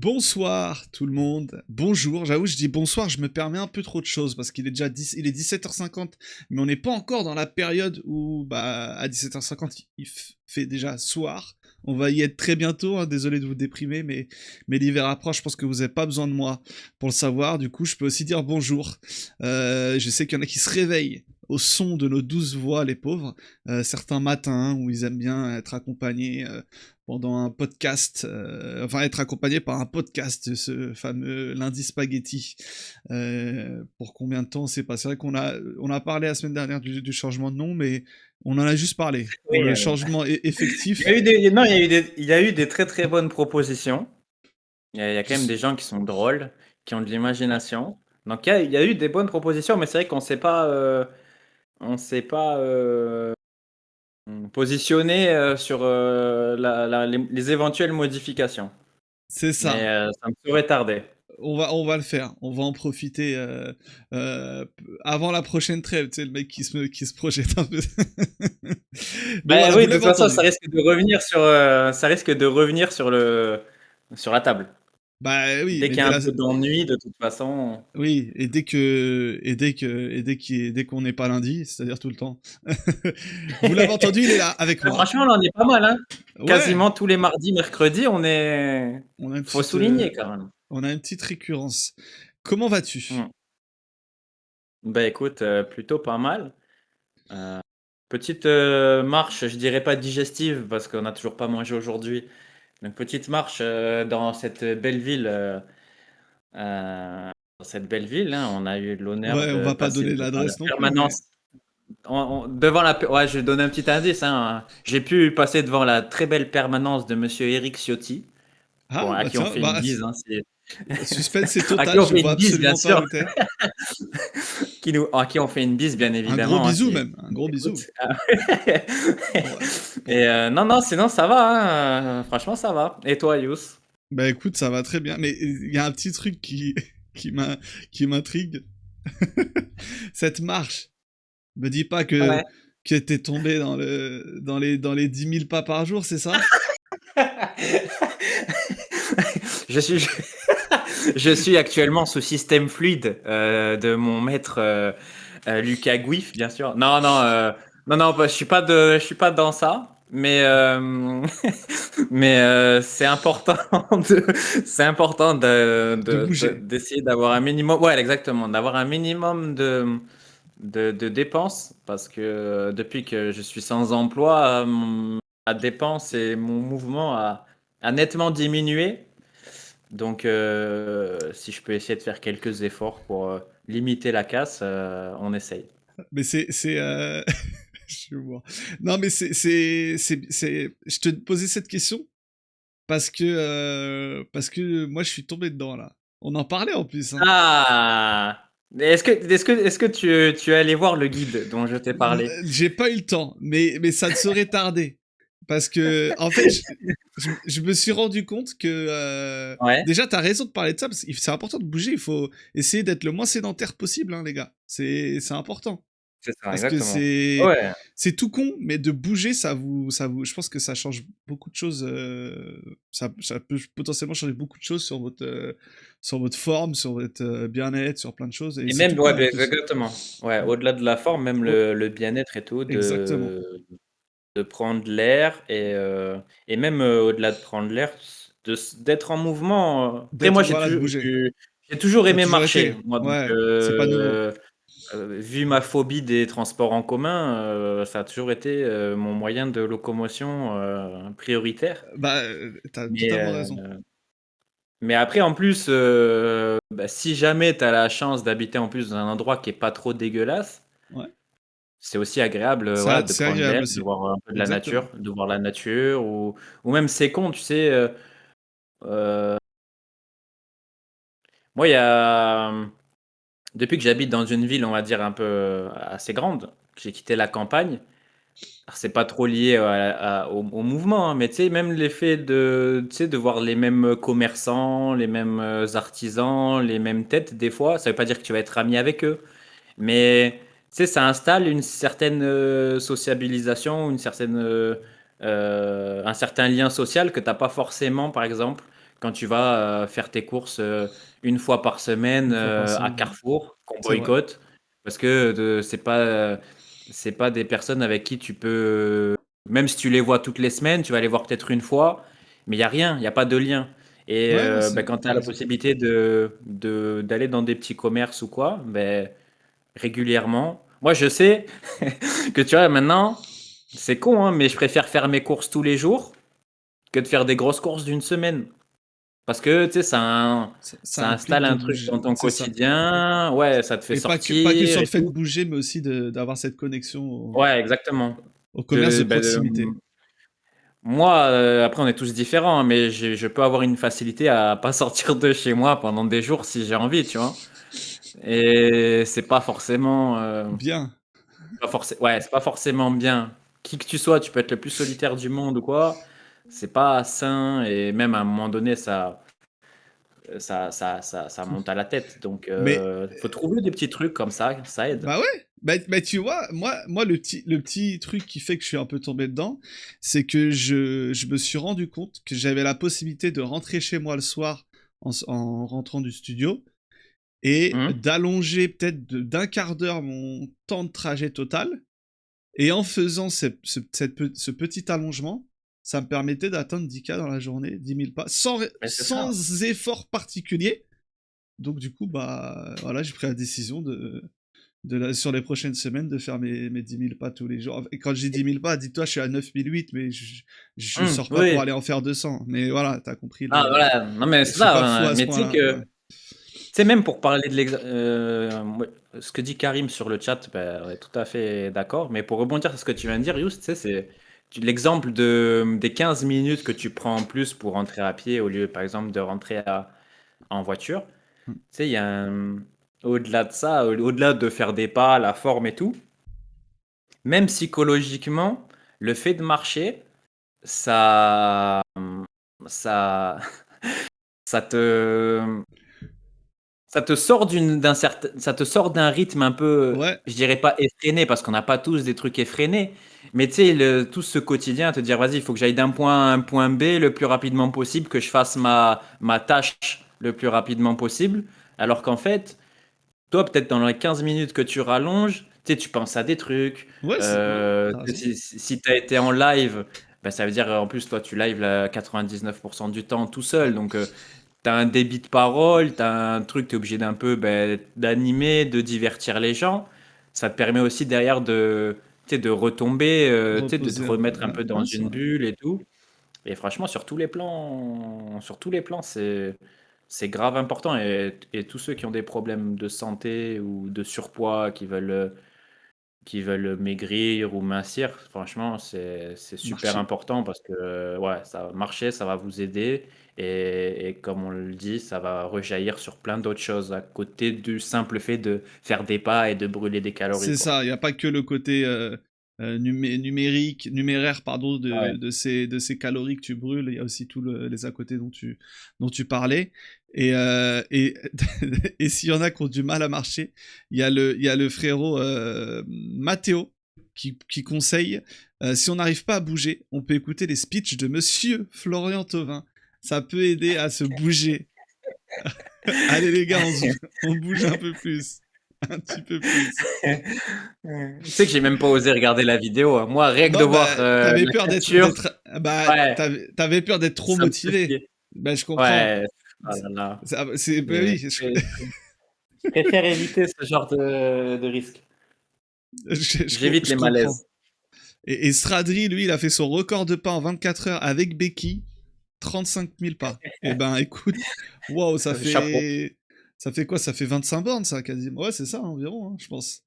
Bonsoir tout le monde, bonjour, j'avoue je dis bonsoir, je me permets un peu trop de choses parce qu'il est déjà 10, il est 17h50, mais on n'est pas encore dans la période où à 17h50 fait déjà soir, on va y être très bientôt, hein, désolé de vous déprimer, mais l'hiver approche, je pense que vous n'avez pas besoin de moi pour le savoir, du coup je peux aussi dire bonjour. Je sais qu'il y en a qui se réveillent au son de nos douces voix, les pauvres, certains matins où ils aiment bien être accompagnés pendant un podcast, enfin être accompagné par un podcast, ce fameux lundi spaghetti. Pour combien de temps c'est pas. C'est vrai qu'on a parlé la semaine dernière du changement de nom, mais on en a juste parlé. Pour Oui, le changement il y a effectif, eu des, non, il y a eu des très très bonnes propositions. Il y a quand même je- des gens qui sont drôles, qui ont de l'imagination. Donc il y a eu des bonnes propositions, mais c'est vrai qu'on s'est pas positionné sur les éventuelles modifications. c'est Mais ça. ça me serait tardé. On va le faire. On va en profiter avant la prochaine trêve. Tu sais, le mec qui se projette un peu. Mais Bah voilà, oui, vous de toute l'avez façon, entendu. ça risque de revenir sur la table. Bah oui, Dès mais qu'il y a un peu d'ennui, de toute façon. oui, dès qu'on n'est pas lundi, c'est-à-dire tout le temps. Vous l'avez entendu, il est là avec Ah, moi. franchement, on en est pas mal, hein. Ouais, Quasiment tous les mardis, mercredis, on est. on a une Faut petite, souligner quand même. récurrence. Comment vas-tu? Hmm. Bah écoute, plutôt pas mal. Petite marche, je dirais pas digestive parce qu'on n'a toujours pas mangé aujourd'hui. Donc petite marche dans cette belle ville. Dans cette belle ville, hein. On a eu l'honneur Ouais, on de va pas passer donner devant la l'adresse non plus, mais permanence. Ouais, je vais donner un petit indice, hein. J'ai pu passer devant la très belle permanence de Monsieur Eric Ciotti, ah à bah qui on tiens, fait une bise, hein, suspense est à qui total. on Je fait vois une bise, bien absolument pas sûr, où t'es. à qui on fait une bise, bien Un gros évidemment, hein, bisou si, même, un gros écoute. bisou. Pour, Et pour... non, non, sinon ça va, hein, franchement ça va. Et toi, Yous? Bah écoute, ça va très bien, mais il y a un petit truc qui qui m'a qui m'intrigue. Cette marche. Me dis pas Ouais. que t'es tombé dans les 10 000 pas par jour, c'est ça? Je suis, je suis actuellement sous système fluide de mon maître Lucas Gouif, bien sûr. Non, non, non, non, je suis pas dans ça. Mais c'est important de, c'est important De bouger. d'essayer d'avoir un minimum, ouais, exactement, d'avoir un minimum de dépenses parce que depuis que je suis sans emploi, ma dépense et mon mouvement a nettement diminué. Donc, si je peux essayer de faire quelques efforts pour limiter la casse, on essaye. Mais je vois. Non, mais je te posais cette question parce que moi je suis tombé dedans là. On en parlait en plus, hein. Ah! Est-ce que tu es allé voir le guide dont je t'ai parlé? J'ai pas eu le temps, mais ça ne saurait tarder. Parce que, en fait, je me suis rendu compte que. Ouais, Déjà, t'as raison de parler de ça, parce que c'est important de bouger. Il faut essayer d'être le moins sédentaire possible, hein, les gars. C'est important. c'est ça, Parce que exactement. c'est. Ouais. C'est tout con, mais de bouger, je pense que ça change beaucoup de choses. Ça peut potentiellement changer beaucoup de choses sur votre forme, sur votre bien-être, sur plein de choses. Et Et c'est tout même, ouais, con en ben, plus. exactement. Ouais, au-delà de la forme, même Oh, le bien-être et tout, exactement. de prendre l'air et même au-delà de prendre l'air, d'être en mouvement. Après, moi, D'être, voilà, de bouger. j'ai toujours T'as aimé toujours marcher. été. Moi, donc, Ouais, c'est pas nouveau. vu ma phobie des transports en commun, ça a toujours été mon moyen de locomotion prioritaire. Bah, t'as Mais, totalement raison. mais après, en plus, bah, si jamais tu as la chance d'habiter en plus dans un endroit qui est pas trop dégueulasse, Ouais. c'est aussi agréable, voilà, de C'est prendre agréable l'air, de aussi. voir un peu de la nature, Exactement. de voir la nature, ou même c'est con, tu sais. Euh, Moi, depuis que j'habite dans une ville, on va dire un peu assez grande, que j'ai quitté la campagne. Alors, c'est pas trop lié au mouvement, hein, mais tu sais, même l'effet tu sais, de voir les mêmes commerçants, les mêmes artisans, les mêmes têtes, des fois, ça veut pas dire que tu vas être ami avec eux, mais tu sais, ça installe une certaine sociabilisation, un certain lien social que t'as pas forcément, par exemple, quand tu vas faire tes courses une fois par semaine Une fois par à semaine, ouais. Carrefour, qu'on C'est vrai. boycotte, parce que c'est pas des personnes avec qui tu peux, même si tu les vois toutes les semaines, tu vas les voir peut-être une fois, mais il y a rien, il y a pas de lien. Et Ouais, non, ben, quand tu t'as as la raison. possibilité d'aller dans des petits commerces ou quoi, ben, régulièrement. Moi, je sais que tu vois, maintenant, c'est con, hein, mais je préfère faire mes courses tous les jours que de faire des grosses courses d'une semaine. Parce que, tu sais, Ça ça implique installe de un truc bouger, dans ton c'est ça. quotidien. Ouais, ça te fait Et pas que sortir sur et le fait de tout. bouger, mais aussi d'avoir cette connexion Ouais, exactement. au commerce de Ben, proximité. moi, après, on est tous différents, hein, mais je peux avoir une facilité à pas sortir de chez moi pendant des jours si j'ai envie, tu vois. Et c'est pas forcément, Bien. ouais, c'est pas forcément bien. Qui que tu sois, tu peux être le plus solitaire du monde ou quoi. C'est pas sain et même à un moment donné, ça monte à la tête. Donc, Mais faut trouver des petits trucs comme ça aide. bah ouais. Bah tu vois, moi le petit truc qui fait que je suis un peu tombé dedans, c'est que je me suis rendu compte que j'avais la possibilité de rentrer chez moi le soir en rentrant du studio et Hum. d'allonger peut-être d'un quart d'heure mon temps de trajet total. Et en faisant ce petit allongement, ça me permettait d'atteindre 10K dans la journée, 10 000 pas, Mais c'est ça. sans effort particulier. Donc du coup, bah voilà, j'ai pris la décision sur les prochaines semaines de faire mes 10 000 pas tous les jours. Et quand je dis 10 000 pas, dis-toi, je suis à 9 008, mais je sors pas pour Oui. aller en faire 200. Mais voilà, t'as compris Ah, voilà. Non, mais je c'est suis ça, pas fou hein. à ce Mais tu sais point-là. que, Ouais. même pour parler de ouais, ce que dit Karim sur le chat, ben, on est tout à fait d'accord. Mais pour rebondir sur ce que tu viens de dire, Yous, tu sais, c'est l'exemple des 15 minutes que tu prends en plus pour rentrer à pied au lieu, par exemple, de rentrer en voiture. Tu sais, il y a au-delà de ça, au-delà de faire des pas, la forme et tout, même psychologiquement, le fait de marcher, ça, ça, ça te, ça te sort d'un rythme un peu, Ouais, je dirais pas effréné, parce qu'on n'a pas tous des trucs effrénés, mais tu sais, tout ce quotidien, te dire, vas-y, il faut que j'aille d'un point A à un point B le plus rapidement possible, que je fasse ma tâche le plus rapidement possible, alors qu'en fait, toi, peut-être dans les 15 minutes que tu rallonges, tu sais, tu penses à des trucs. ouais, t'as raison. Si tu as été en live, bah, ça veut dire, en plus, toi, tu live là, 99% du temps tout seul. Donc, tu as un débit de parole, tu as un truc, tu es obligé d'un peu ben, d'animer, de divertir les gens. Ça te permet aussi derrière tu sais, de retomber, tu sais, de te Reposer un peu. remettre un Ouais, peu dans ouais, c'est une vrai. bulle et tout. Et franchement, sur tous les plans, c'est grave important. Et tous ceux qui ont des problèmes de santé ou de surpoids, qui veulent maigrir ou mincir, franchement, c'est super Marcher. important parce que ouais, ça va marcher, ça va vous aider. Et comme on le dit, ça va rejaillir sur plein d'autres choses à côté du simple fait de faire des pas et de brûler des calories, C'est quoi. ça, il n'y a pas que le côté numéraire pardon, Ouais. de ces calories que tu brûles, il y a aussi tous les à côté dont tu parlais. Et et s'il y en a qui ont du mal à marcher, il y a le frérot Mathéo qui conseille, si on n'arrive pas à bouger, on peut écouter les speeches de Monsieur Florian Thauvin. Ça peut aider à se bouger. Allez les gars, on bouge un peu plus. Un petit peu plus. Tu sais que j'ai même pas osé regarder la vidéo, hein. Moi, rien que de Non, bah, voir t'avais la peur d'être, capture, d'être, bah, ouais, t'avais peur d'être trop ça me motivé. suffit. Bah, je comprends. Ouais, ah là là. Bah oui, Je préfère éviter ce genre de risque. J'évite je les comprends. malaises. Et Stradri, lui, il a fait son record de pas en 24 heures avec Becky, 35 000 pas. Et ben, écoute, waouh, Chapeau. ça fait quoi? Ça fait 25 bornes, ça, quasiment. Ouais, c'est ça, environ, hein, je pense.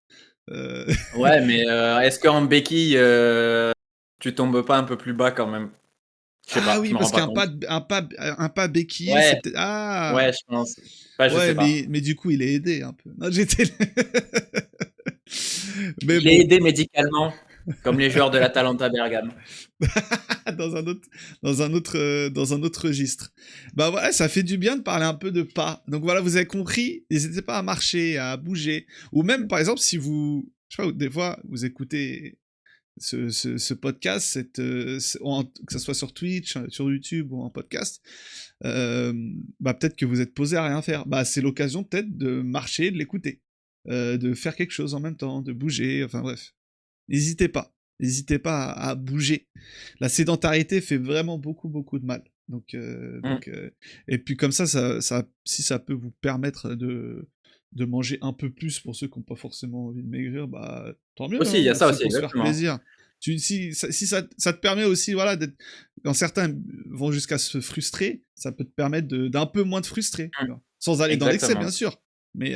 Euh, Ouais, mais est-ce qu'en béquille, tu tombes pas un peu plus bas quand même? Je sais Ah pas, je oui, me rends parce pas qu'un compte. pas, un pas béquillé, c'est Ouais, peut-être. Ah! ouais, je pense. Enfin, je sais Ouais, pas. mais du coup, il est aidé un peu. Non, j'étais. Mais Il est bon, aidé médicalement, comme les joueurs de l'Atalanta Bergame. dans un autre, dans un autre registre. Bah voilà, ça fait du bien de parler un peu de pas. Donc voilà, vous avez compris. N'hésitez pas à marcher, à bouger, ou même par exemple si vous, je sais pas, des fois vous écoutez ce podcast, que ce soit sur Twitch, sur YouTube ou en podcast, bah peut-être que vous êtes posé à rien faire. Bah c'est l'occasion peut-être de marcher, de l'écouter, de faire quelque chose en même temps, de bouger, enfin bref. N'hésitez pas. N'hésitez pas à bouger. La sédentarité fait vraiment beaucoup, beaucoup de mal. Et puis comme ça, si ça peut vous permettre de manger un peu plus pour ceux qui n'ont pas forcément envie de maigrir, bah tant mieux, Aussi, il y a hein, ça c'est aussi, pour se faire exactement. plaisir. Si ça te permet aussi, voilà, quand certains vont jusqu'à se frustrer, ça peut te permettre d'un peu moins de frustrer, tu Mmh. vois. Sans aller dans l'excès, Exactement. bien sûr. Mais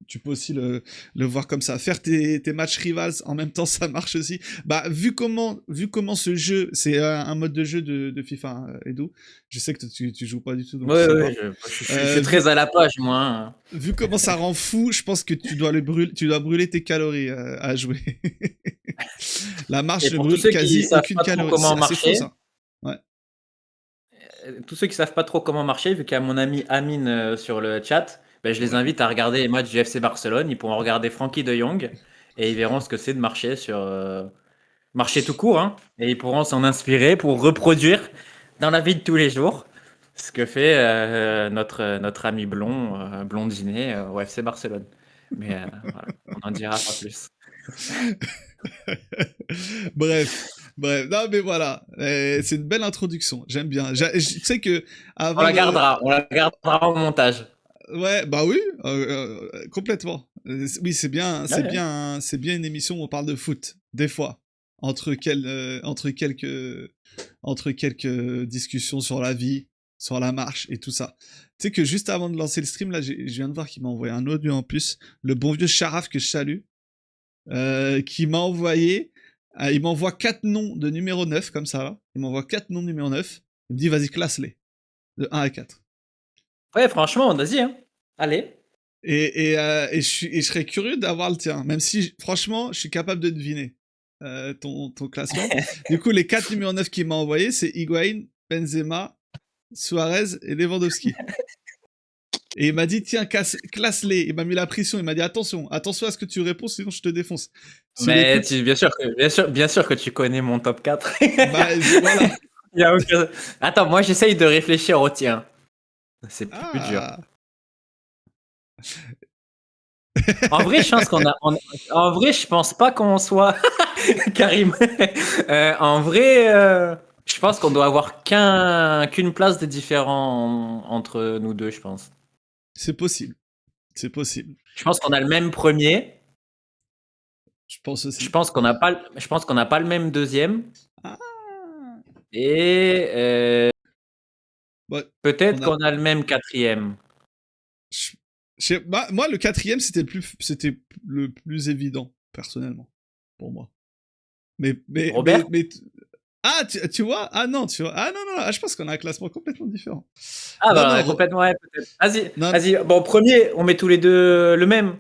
tu peux aussi le voir comme ça. Faire tes matchs rivals en même temps, ça marche aussi. Bah, vu comment ce jeu, c'est un mode de jeu de FIFA, hein, Edo. Je sais que tu joues pas du tout, donc tu Ouais, sais ouais, pas. je suis Vu, très à la page, moi, hein. vu comment ça rend fou, je pense que tu dois brûler tes calories à jouer. La marche Et ne pour tous brûle ceux qui quasi savent aucune pas trop calorie. C'est comment assez faux, marcher, ça. Ouais. tous ceux qui savent pas trop comment marcher, vu qu'il y a mon ami Amine sur le chat, ben, je les Ouais. invite à regarder les matchs du FC Barcelone. Ils pourront regarder Frankie de Jong et ils verront ce que c'est de marcher marcher tout court, hein. Et ils pourront s'en inspirer pour reproduire dans la vie de tous les jours ce que fait notre ami blond, blondinet au FC Barcelone. Mais voilà, on n'en dira pas plus. bref, bref. Non, mais voilà. C'est une belle introduction. J'aime bien. Je sais que avant de. On la gardera au montage. Ouais, bah oui, complètement. Oui, Ouais, ouais. c'est bien une émission où on parle de foot, des fois, entre quel, entre quelques discussions sur la vie, sur la marche et tout ça. Tu sais que juste avant de lancer le stream, là, je viens de voir qu'il m'a envoyé un audio en plus, le bon vieux Sharaf que je salue, qui m'a envoyé, il m'envoie 4 noms de numéro 9 comme ça, là. Il m'envoie 4 noms de numéro 9. Il me dit, vas-y, classe-les, de 1 à 4. Ouais, franchement, vas-y, hein. Allez. Et je serais curieux d'avoir le tien, même si, franchement, je suis capable de deviner ton classement. Du coup, les 4 numéros 9 qu'il m'a envoyé, c'est Higuain, Benzema, Suarez et Lewandowski. Et il m'a dit, tiens, classe-les. Il m'a mis la pression. Il m'a dit, attention à ce que tu réponds, sinon je te défonce. S'il Mais écoute, bien sûr que tu connais mon top 4. bah voilà. Il y a Attends, moi j'essaye de réfléchir au tien. C'est plus dur. Ah. En vrai, je pense En vrai, je pense pas qu'on soit Karim. En vrai, je pense qu'on doit avoir qu'une place de différent entre nous deux, je pense. C'est possible. C'est possible. Je pense qu'on a le même premier. Je pense Je aussi. pense qu'on n'a pas, je pense qu'on n'a pas le même deuxième. Ah. Et Ouais, peut-être on a. qu'on a le même quatrième. Moi, le quatrième, c'était le plus évident, personnellement, pour moi. Mais, mais, mais, Robert? mais, ah, tu vois? Ah non, tu vois? Ah non, non, je pense qu'on a un classement complètement différent. Ah Non, bah on non, a complètement, ouais, peut-être. Vas-y, non, vas-y. Bon, premier, on met tous les deux le même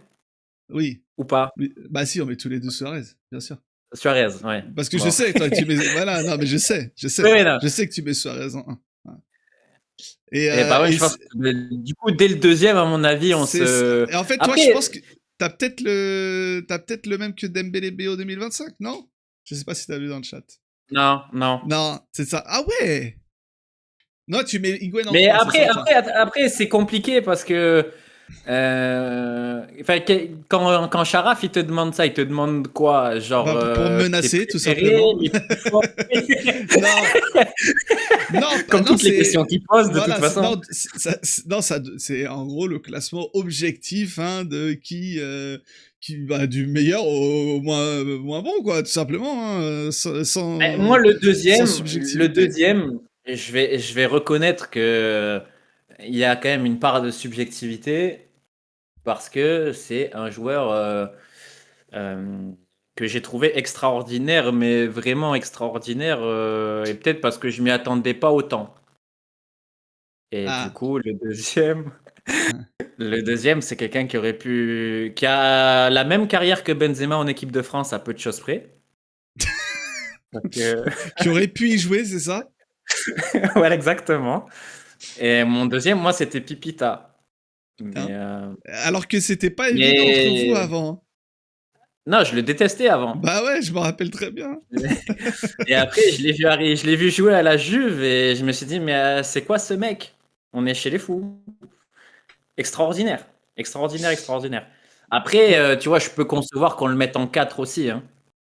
oui. ou pas? Oui. Bah si, on met tous les deux Suarez, bien sûr. Suarez, ouais. Parce que je Bon. sais, toi, que tu mets. Voilà, non, mais je sais, Oui, oui, non. Je sais que tu mets Suarez en 1. Et, Et par contre, je pense que du coup, dès le deuxième, à mon avis, on se. et en fait, toi, je pense Après, que t'as peut-être le même que Dembélé BO 2025, non? Je sais pas si t'as vu dans le chat. non, non. Non, c'est ça. Ah ouais! Non, tu mets Higuain en Mais 3, c'est ça, toi. après, c'est compliqué parce que. Enfin, quand Sharaf il te demande ça, il te demande quoi? Genre, Bah, pour me tes menacer, tout préférés, simplement. les plus forts. Non, non, Comme non, toutes les c'est. questions qu'il pose, de toute Voilà, façon. non, c'est en gros le classement objectif hein, de qui va du meilleur au moins bon, quoi, tout simplement, hein, Moi, sans le subjectivité. deuxième, je vais reconnaître que il y a quand même une part de subjectivité parce que c'est un joueur euh, que j'ai trouvé extraordinaire, mais vraiment extraordinaire, et peut-être parce que je m'y attendais pas autant. Et du Ah. coup, le deuxième, c'est quelqu'un qui a la même carrière que Benzema en équipe de France à peu de choses près. Donc, Qui aurait pu y jouer, c'est ça? voilà, exactement. Et mon deuxième, moi, c'était Pipita. Hein? Mais, Alors que c'était pas évident entre vous mais avant. Hein. Non, je le détestais avant. Bah ouais, je me rappelle très bien. Et après, je l'ai vu jouer à la Juve et je me suis dit, mais c'est quoi ce mec? On est chez les fous. Extraordinaire. Extraordinaire, extraordinaire. Après, Ouais. tu vois, je peux concevoir qu'on le mette en 4 aussi, hein.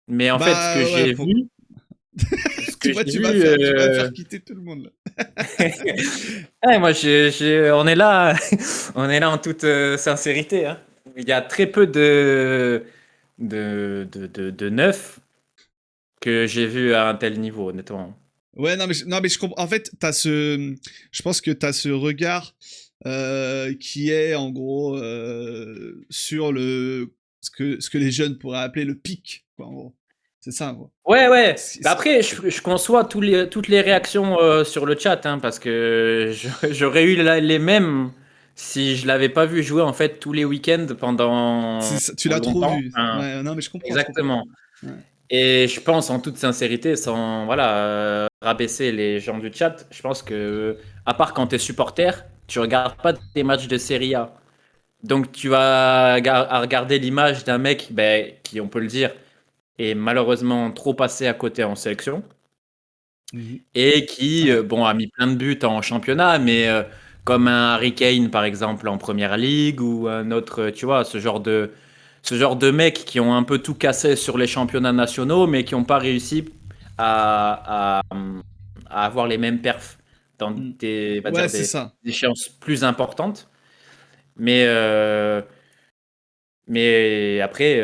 Mais en fait, Bah ouais, ce tu que vois, j'ai vu, tu vas faire quitter tout le monde là. ouais, moi, on est là, on est là en toute sincérité, hein. Il y a très peu de neufs que j'ai vu à un tel niveau, honnêtement. Ouais, non, mais je comprends. En fait, je pense que t'as ce regard qui est en gros sur ce que les jeunes pourraient appeler le pic, quoi, en gros. C'est ça, en gros. Ouais, ouais. Bah C'est- après, je conçois toutes les réactions sur le chat, hein, parce que j'aurais eu les mêmes si je l'avais pas vu jouer en fait tous les week-ends Tu l'as pendant trop longtemps. vu. Enfin, Ouais, non, mais je comprends. exactement. Ouais. Et je pense en toute sincérité, sans voilà rabaisser les gens du chat, je pense que à part quand tu es supporter, tu regardes pas des matchs de Serie A. Donc tu vas à regarder l'image d'un mec ben, qui, on peut le dire, est malheureusement trop passé à côté en sélection Mhm. et qui Ouais. bon a mis plein de buts en championnat, mais comme un Harry Kane par exemple en Première Ligue ou un autre, tu vois, ce genre de mecs qui ont un peu tout cassé sur les championnats nationaux, mais qui n'ont pas réussi à, à, à avoir les mêmes perfs dans Mm. des, on va Ouais, dire c'est ça. des échéances plus importantes. Mais, mais après,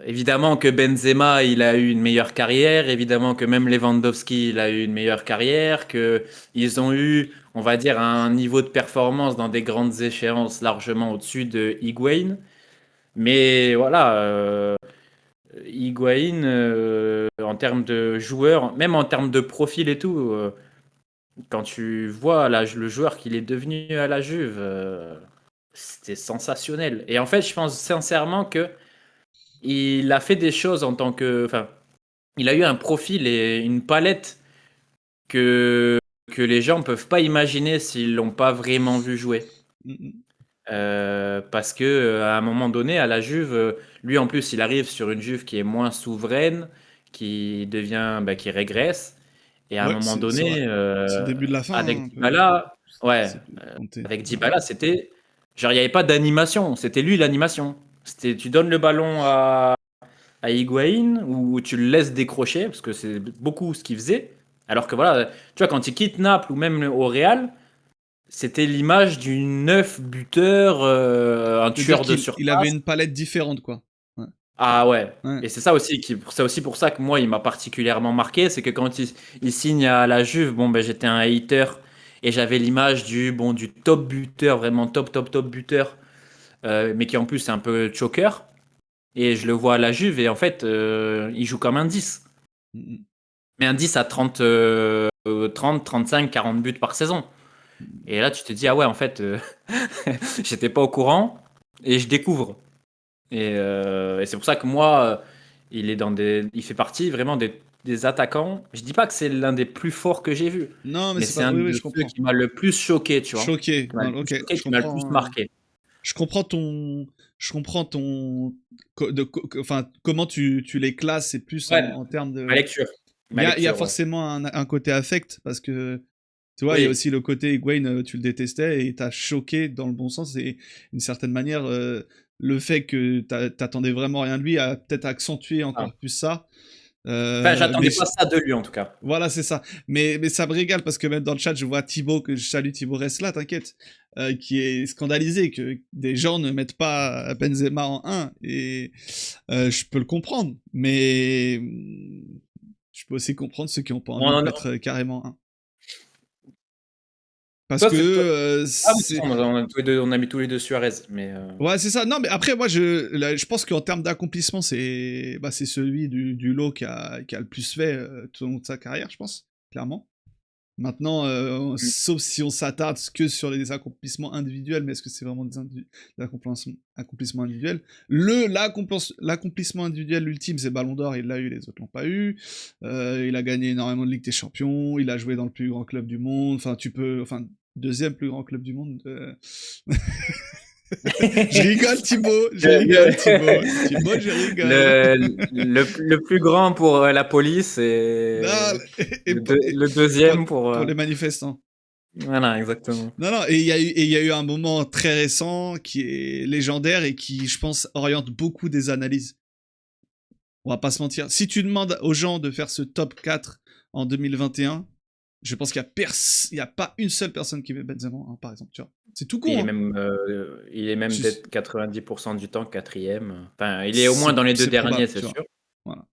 évidemment que Benzema, il a eu une meilleure carrière. Évidemment que même Lewandowski, il a eu une meilleure carrière. Que ils ont eu, on va dire, un niveau de performance dans des grandes échéances largement au-dessus de Higuain. Mais voilà, Higuain, en termes de joueur, même en termes de profil et tout, quand tu vois le joueur qu'il est devenu à la Juve, c'était sensationnel. Et en fait, je pense sincèrement que il a fait des choses en tant que, enfin, il a eu un profil et une palette que les gens peuvent pas imaginer s'ils l'ont pas vraiment vu jouer. Mm, Parce que à un moment donné, à la Juve, lui en plus, il arrive sur une Juve qui est moins souveraine, qui devient, bah, qui régresse. Et à mm. un Ouais, moment c'est vrai. donné, C'est le début de la fin, hein, avec un peu. Dybala, ouais, C'est compté. avec Ouais. Dybala, c'était genre il n'y avait pas d'animation, c'était lui l'animation. C'était tu donnes le ballon à Higuain ou tu le laisses décrocher parce que c'est beaucoup ce qu'il faisait. Alors que voilà, tu vois quand il quitte Naples ou même au Real, c'était l'image du neuf buteur, un C'est-à-dire tueur de qu'il avait surface. une palette différente, quoi. Ouais. Ah ouais. Ouais. Et c'est ça aussi c'est aussi pour ça que moi il m'a particulièrement marqué, c'est que quand il signe à la Juve, bon ben j'étais un hater et j'avais l'image du top buteur, vraiment top buteur, mais qui en plus est un peu choker. Et je le vois à la Juve et en fait il joue comme un 10. Mm, Mais un 10 à 30, 35, 40 buts par saison. mm. Et là tu te dis ah ouais en fait j'étais pas au courant et je découvre. Et c'est pour ça que moi, il fait partie vraiment des attaquants. Je dis pas que c'est l'un des plus forts que j'ai vu, Non, mais mais c'est c'est pas. un Oui, oui, de je ceux comprends. qui m'a le plus choqué, tu vois. Choqué. Qui m'a le Non, plus ok, choqué, je qui m'a le comprends. plus marqué. Je comprends ton. Je comprends ton. Enfin, comment tu les classes, c'est plus Ouais, en termes ma de. lecture. Il Ma y a lecture, ouais. forcément un côté affect, parce que. Tu vois, il y a Oui. aussi le côté Egwene, tu le détestais et t'as choqué dans le bon sens. Et d'une certaine manière, le fait que t'attendais vraiment rien de lui a peut-être accentué Ah. encore plus ça. Enfin, Mais j'attendais pas ça de lui, en tout cas. voilà, c'est ça. Mais ça me régale parce que même dans le chat, je vois Thibaut, que je salue, Thibaut reste là, t'inquiète, qui est scandalisé que des gens ne mettent pas Benzema en 1. Et je peux le comprendre, mais je peux aussi comprendre ceux qui n'ont pas envie On de en mettre carrément 1. Parce toi, que c'est toi. Ah oui, de toute c'est. façon, on a mis tous les deux Suarez, mais Ouais, c'est ça. Non, mais après, moi, je pense qu'en termes d'accomplissement, c'est celui du lot qui a le plus fait tout au long de sa carrière, je pense, clairement. Maintenant, sauf si on s'attarde que sur les accomplissements individuels, mais est-ce que c'est vraiment des accomplissements individuels? L'accomplissement individuel ultime, c'est Ballon d'Or, il l'a eu, les autres l'ont pas eu. Il a gagné énormément de Ligue des Champions, il a joué dans le plus grand club du monde, enfin, deuxième plus grand club du monde. Je rigole, Thibaut, je Le, rigole, Thibaut. Thibaut, je rigole. le plus grand pour la police Non, et et le pour, deuxième pour. pour les manifestants. Voilà, exactement. Non, non, et il y a eu un moment très récent qui est légendaire et qui, je pense, oriente beaucoup des analyses. On va pas se mentir. Si tu demandes aux gens de faire ce top 4 en 2021, je pense qu'il y a pas une seule personne qui met Benzema, hein, par exemple. Tu vois. C'est tout con, hein. Il est même C'est peut-être 90% du temps quatrième. Enfin, il est au moins c'est- dans les deux c'est derniers, probable, c'est tu vois. sûr. Voilà.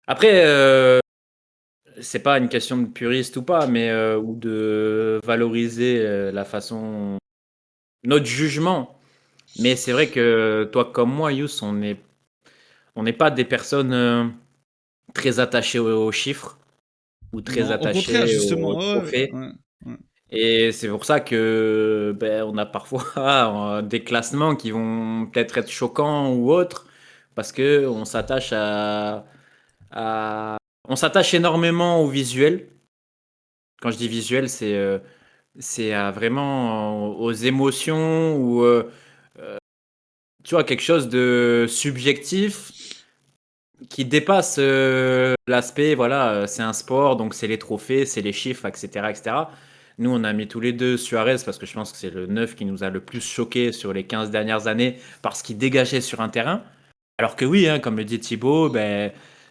Après, c'est pas une question de puriste ou pas, mais ou de valoriser la façon, notre jugement. Mais c'est vrai que toi comme moi, Yous, on n'est pas des personnes très attachées aux chiffres ou très Non, au contraire, attachées aux justement. Ouais, trophées. ouais, ouais. Et c'est pour ça que on a parfois des classements qui vont peut-être être choquants ou autres, parce que on s'attache énormément au visuel. Quand je dis visuel, c'est vraiment aux émotions ou tu vois, quelque chose de subjectif qui dépasse l'aspect, voilà, c'est un sport, donc c'est les trophées, c'est les chiffres, etc., etc. Nous, on a mis tous les deux Suarez parce que je pense que c'est le neuf qui nous a le plus choqué sur les 15 dernières années parce qu'il dégageait sur un terrain. Alors que oui, hein, comme le dit Thibaut,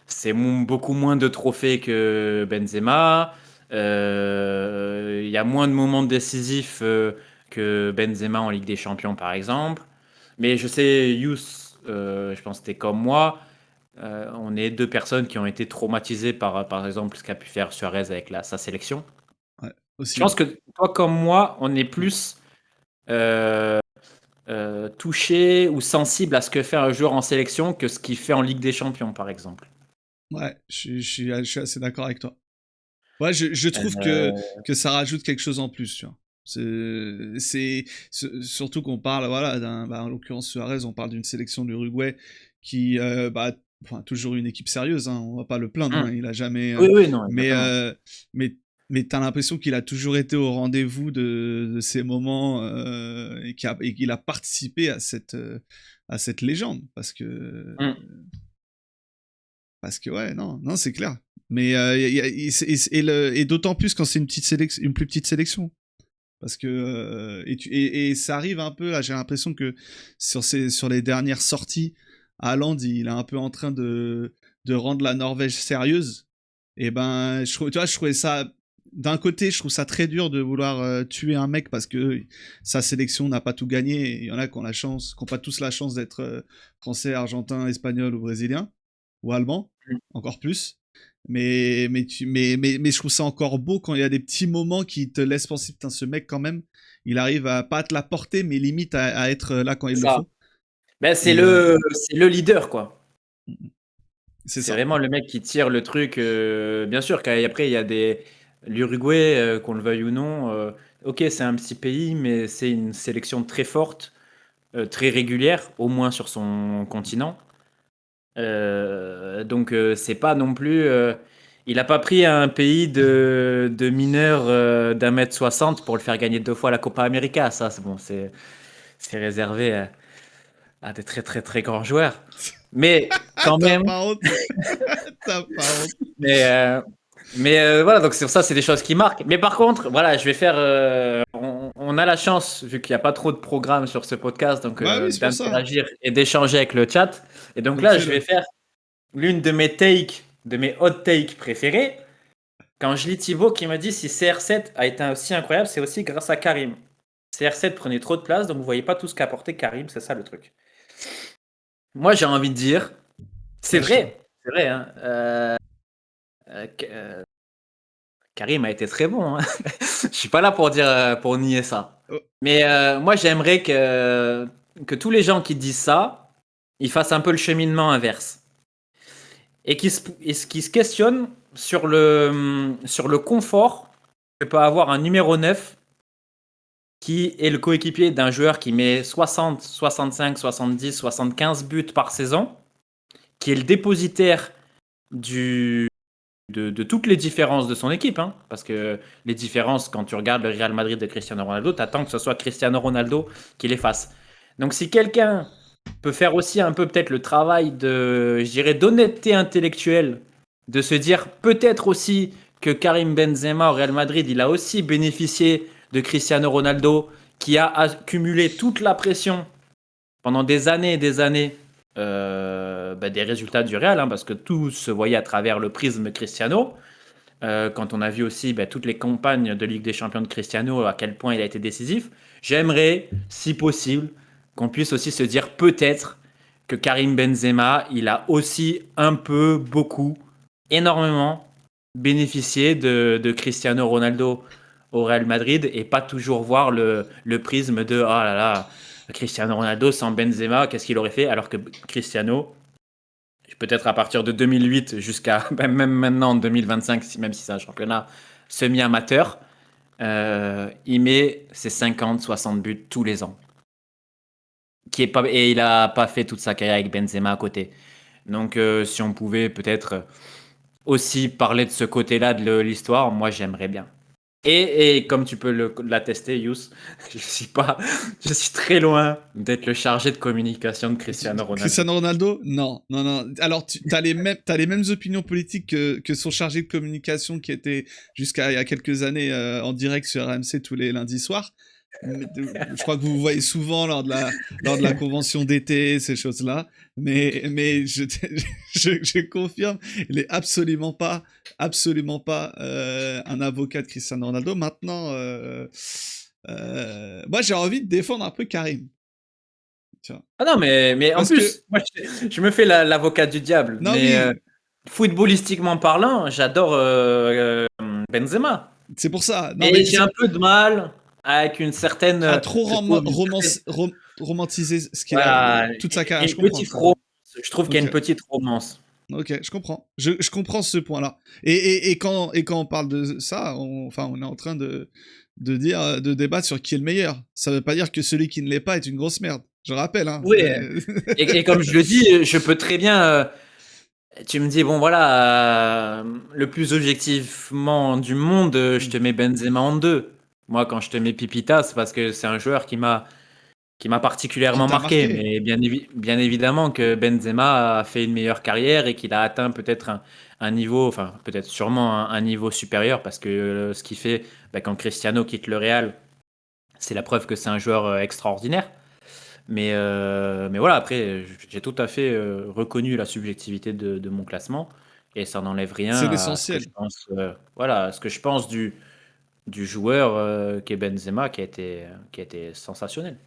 c'est beaucoup moins de trophées que Benzema. Il y a moins de moments décisifs que Benzema en Ligue des Champions, par exemple. Mais je sais, Youss, je pense que tu es comme moi. On est deux personnes qui ont été traumatisées par exemple, ce qu'a pu faire Suarez avec sa sélection. Ouais, Je aussi, pense ouais. que toi comme moi, on est Ouais. plus euh, touché ou sensible à ce que fait un joueur en sélection que ce qu'il fait en Ligue des Champions, par exemple. Ouais, je suis assez d'accord avec toi. Ouais, je trouve que, Euh, que ça rajoute quelque chose en plus, tu vois. Surtout qu'on parle, voilà, en l'occurrence Suarez, on parle d'une sélection de l'Uruguay qui, enfin, toujours une équipe sérieuse, hein, on va pas le plaindre, hum. hein, il a jamais, Oui, oui, non, mais, exactement. mais t'as l'impression qu'il a toujours été au rendez-vous de ces moments et qu'il a participé à cette légende, Hum. parce que ouais, non, non, c'est clair. Mais et d'autant plus quand c'est une plus petite sélection. Parce que et ça arrive un peu là, j'ai l'impression que sur les dernières sorties, Haaland il est un peu en train de rendre la Norvège sérieuse. Et ben, tu vois, je trouvais ça d'un côté, je trouve ça très dur de vouloir tuer un mec parce que sa sélection n'a pas tout gagné. Il y en a qui ont la chance, qui n'ont pas tous la chance d'être français, argentin, espagnol ou brésilien ou allemand, encore plus. Mais je trouve ça encore beau quand il y a des petits moments qui te laissent penser, putain, ce mec, quand même, il arrive à pas te la porter, mais limite à être là quand il C'est le ça. faut. C'est Et le leader, quoi. c'est C'est ça. vraiment le mec qui tire le truc. Bien sûr qu'après, il y a l'Uruguay, qu'on le veuille ou non. Ok, c'est un petit pays, mais c'est une sélection très forte, très régulière, au moins sur son continent. Donc, c'est pas non plus. Il n'a pas pris un pays de mineurs d'1,60 m pour le faire gagner 2 fois la Copa América. Ça, c'est bon, c'est réservé à des très très très grands joueurs. Mais quand T'as même. pas honte. T'as pas honte. Mais, euh, mais voilà, donc c'est pour ça, c'est des choses qui marquent. Mais par contre, voilà, je vais faire. On a la chance, vu qu'il n'y a pas trop de programmes sur ce podcast, donc Bah oui, c'est pour ça. d'interagir et d'échanger avec le chat. Et donc Donc là, je fais-le. vais faire l'une de mes hot takes préférées. Quand je lis Thibaut qui me dit si CR7 a été aussi incroyable, c'est aussi grâce à Karim. CR7 prenait trop de place, donc vous voyez pas tout ce qu'a apporté Karim, c'est ça le truc. Moi, j'ai envie de dire, Lâche-toi. c'est vrai, hein, Karim a été très bon, hein. Je suis pas là pour dire, pour nier ça. Oh, Mais moi, j'aimerais que tous les gens qui disent ça, ils fassent un peu le cheminement inverse et qu'ils se questionnent sur le confort que peut avoir un numéro 9 qui est le coéquipier d'un joueur qui met 60, 65, 70, 75 buts par saison, qui est le dépositaire du de toutes les différences de son équipe, hein, parce que les différences, quand tu regardes le Real Madrid de Cristiano Ronaldo, tu attends que ce soit Cristiano Ronaldo qui les fasse. Donc si quelqu'un peut faire aussi un peu peut-être le travail de, je dirais, d'honnêteté intellectuelle, de se dire peut-être aussi que Karim Benzema au Real Madrid, il a aussi bénéficié de Cristiano Ronaldo, qui a accumulé toute la pression pendant des années et des années des résultats du Real, hein, parce que tout se voyait à travers le prisme Cristiano. Quand on a vu aussi toutes les campagnes de Ligue des Champions de Cristiano, à quel point il a été décisif, j'aimerais, si possible, qu'on puisse aussi se dire peut-être que Karim Benzema, il a aussi un peu, beaucoup, énormément bénéficié de Cristiano Ronaldo au Real Madrid et pas toujours voir le prisme de oh là là, Cristiano Ronaldo sans Benzema, qu'est-ce qu'il aurait fait? Alors que Cristiano, peut-être à partir de 2008 jusqu'à même maintenant en 2025, même si c'est un championnat semi-amateur, il met ses 50-60 buts tous les ans. Et il n'a pas fait toute sa carrière avec Benzema à côté. Donc si on pouvait peut-être aussi parler de ce côté-là de l'histoire, moi j'aimerais bien. Et comme tu peux l'attester, Yous, je suis très loin d'être le chargé de communication de Cristiano Ronaldo. Cristiano Ronaldo? Non, non, non. Alors, t'as les mêmes opinions politiques que son chargé de communication qui était jusqu'à il y a quelques années en direct sur RMC tous les lundis soirs. Je crois que vous voyez souvent lors de la convention d'été, ces choses-là. Mais je confirme, il est absolument pas un avocat de Cristiano Ronaldo. Maintenant, moi j'ai envie de défendre un peu Karim. Ah non, mais en plus, moi, je me fais l'avocat du diable. Non, mais oui. Footballistiquement parlant, j'adore Benzema. C'est pour ça. Non, Et j'ai un peu de mal avec une certaine. À trop Je trouve romantiser ce qu'il a, voilà, toute sa carrière. une Je comprends. petite romance. Je trouve qu'il y a Ok. une petite romance. Ok, je comprends. Je comprends ce point-là. Et quand on parle de ça, on est en train de dire, de débattre sur qui est le meilleur. Ça veut pas dire que celui qui ne l'est pas est une grosse merde. Je rappelle, hein. Oui. Et comme je le dis, je peux très bien. Tu me dis, bon voilà, le plus objectivement du monde, je te mets Benzema en deux. Moi, quand je te mets Pipita, c'est parce que c'est un joueur qui m'a Qui particulièrement t'a marqué. marqué. Mais bien évidemment que Benzema a fait une meilleure carrière et qu'il a atteint peut-être un niveau, enfin peut-être sûrement un niveau supérieur parce que ce qu'il fait quand Cristiano quitte le Real, c'est la preuve que c'est un joueur extraordinaire. Mais voilà, après, j'ai tout à fait reconnu la subjectivité de mon classement et ça n'enlève rien C'est à ce que je l'essentiel. pense, voilà, à ce que je pense du joueur qui est Benzema qui a été sensationnel.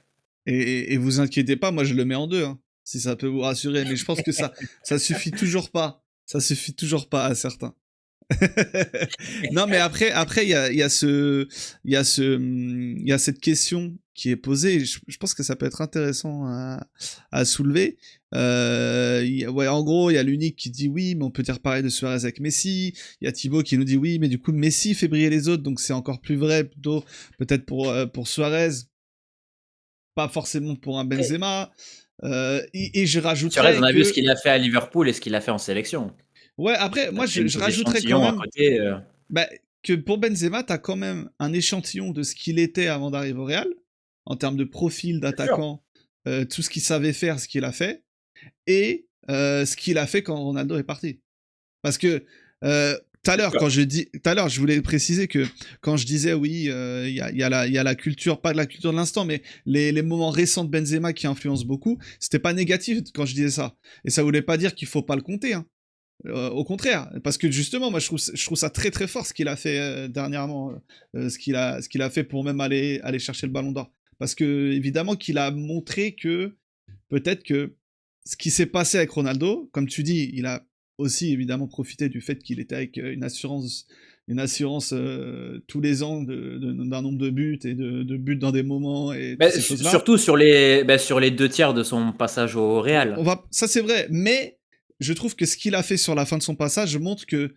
Et vous inquiétez pas, moi je le mets en deux, hein, si ça peut vous rassurer. Mais je pense que ça suffit toujours pas. Ça suffit toujours pas à certains. Non, mais après, il y a cette question qui est posée. Je pense que ça peut être intéressant à soulever. Ouais, en gros, il y a l'unique qui dit oui, mais on peut dire pareil de Suarez avec Messi. Il y a Thibaut qui nous dit oui, mais du coup, Messi fait briller les autres, donc c'est encore plus vrai, plutôt peut-être pour Suarez, pas forcément pour un Benzema. Et je Suarez, rajouterais on a vu ce que, qu'il a fait à Liverpool et ce qu'il a fait en sélection. ouais, après, Ça moi, fait une je dose rajouterais quand d'échantillon à même côté. bah, que pour Benzema, t'as quand même un échantillon de ce qu'il était avant d'arriver au Real, en termes de profil C'est sûr. d'attaquant, tout ce qu'il savait faire, ce qu'il a fait, et ce qu'il a fait quand Ronaldo est parti. Parce que tout à l'heure, je voulais préciser que quand je disais oui, il y a la culture, pas de la culture de l'instant, mais les moments récents de Benzema qui influencent beaucoup, c'était pas négatif quand je disais ça. Et ça voulait pas dire qu'il faut pas le compter, hein. Au contraire, parce que justement, moi je trouve ça très très fort ce qu'il a fait dernièrement, ce qu'il a fait pour même aller chercher le ballon d'or. Parce que évidemment qu'il a montré que peut-être que ce qui s'est passé avec Ronaldo, comme tu dis, il a aussi évidemment profité du fait qu'il était avec une assurance tous les ans d'un nombre de buts et de buts dans des moments et toutes ces choses-là. Surtout sur les deux tiers de son passage au Real. Ça c'est vrai, mais je trouve que ce qu'il a fait sur la fin de son passage montre que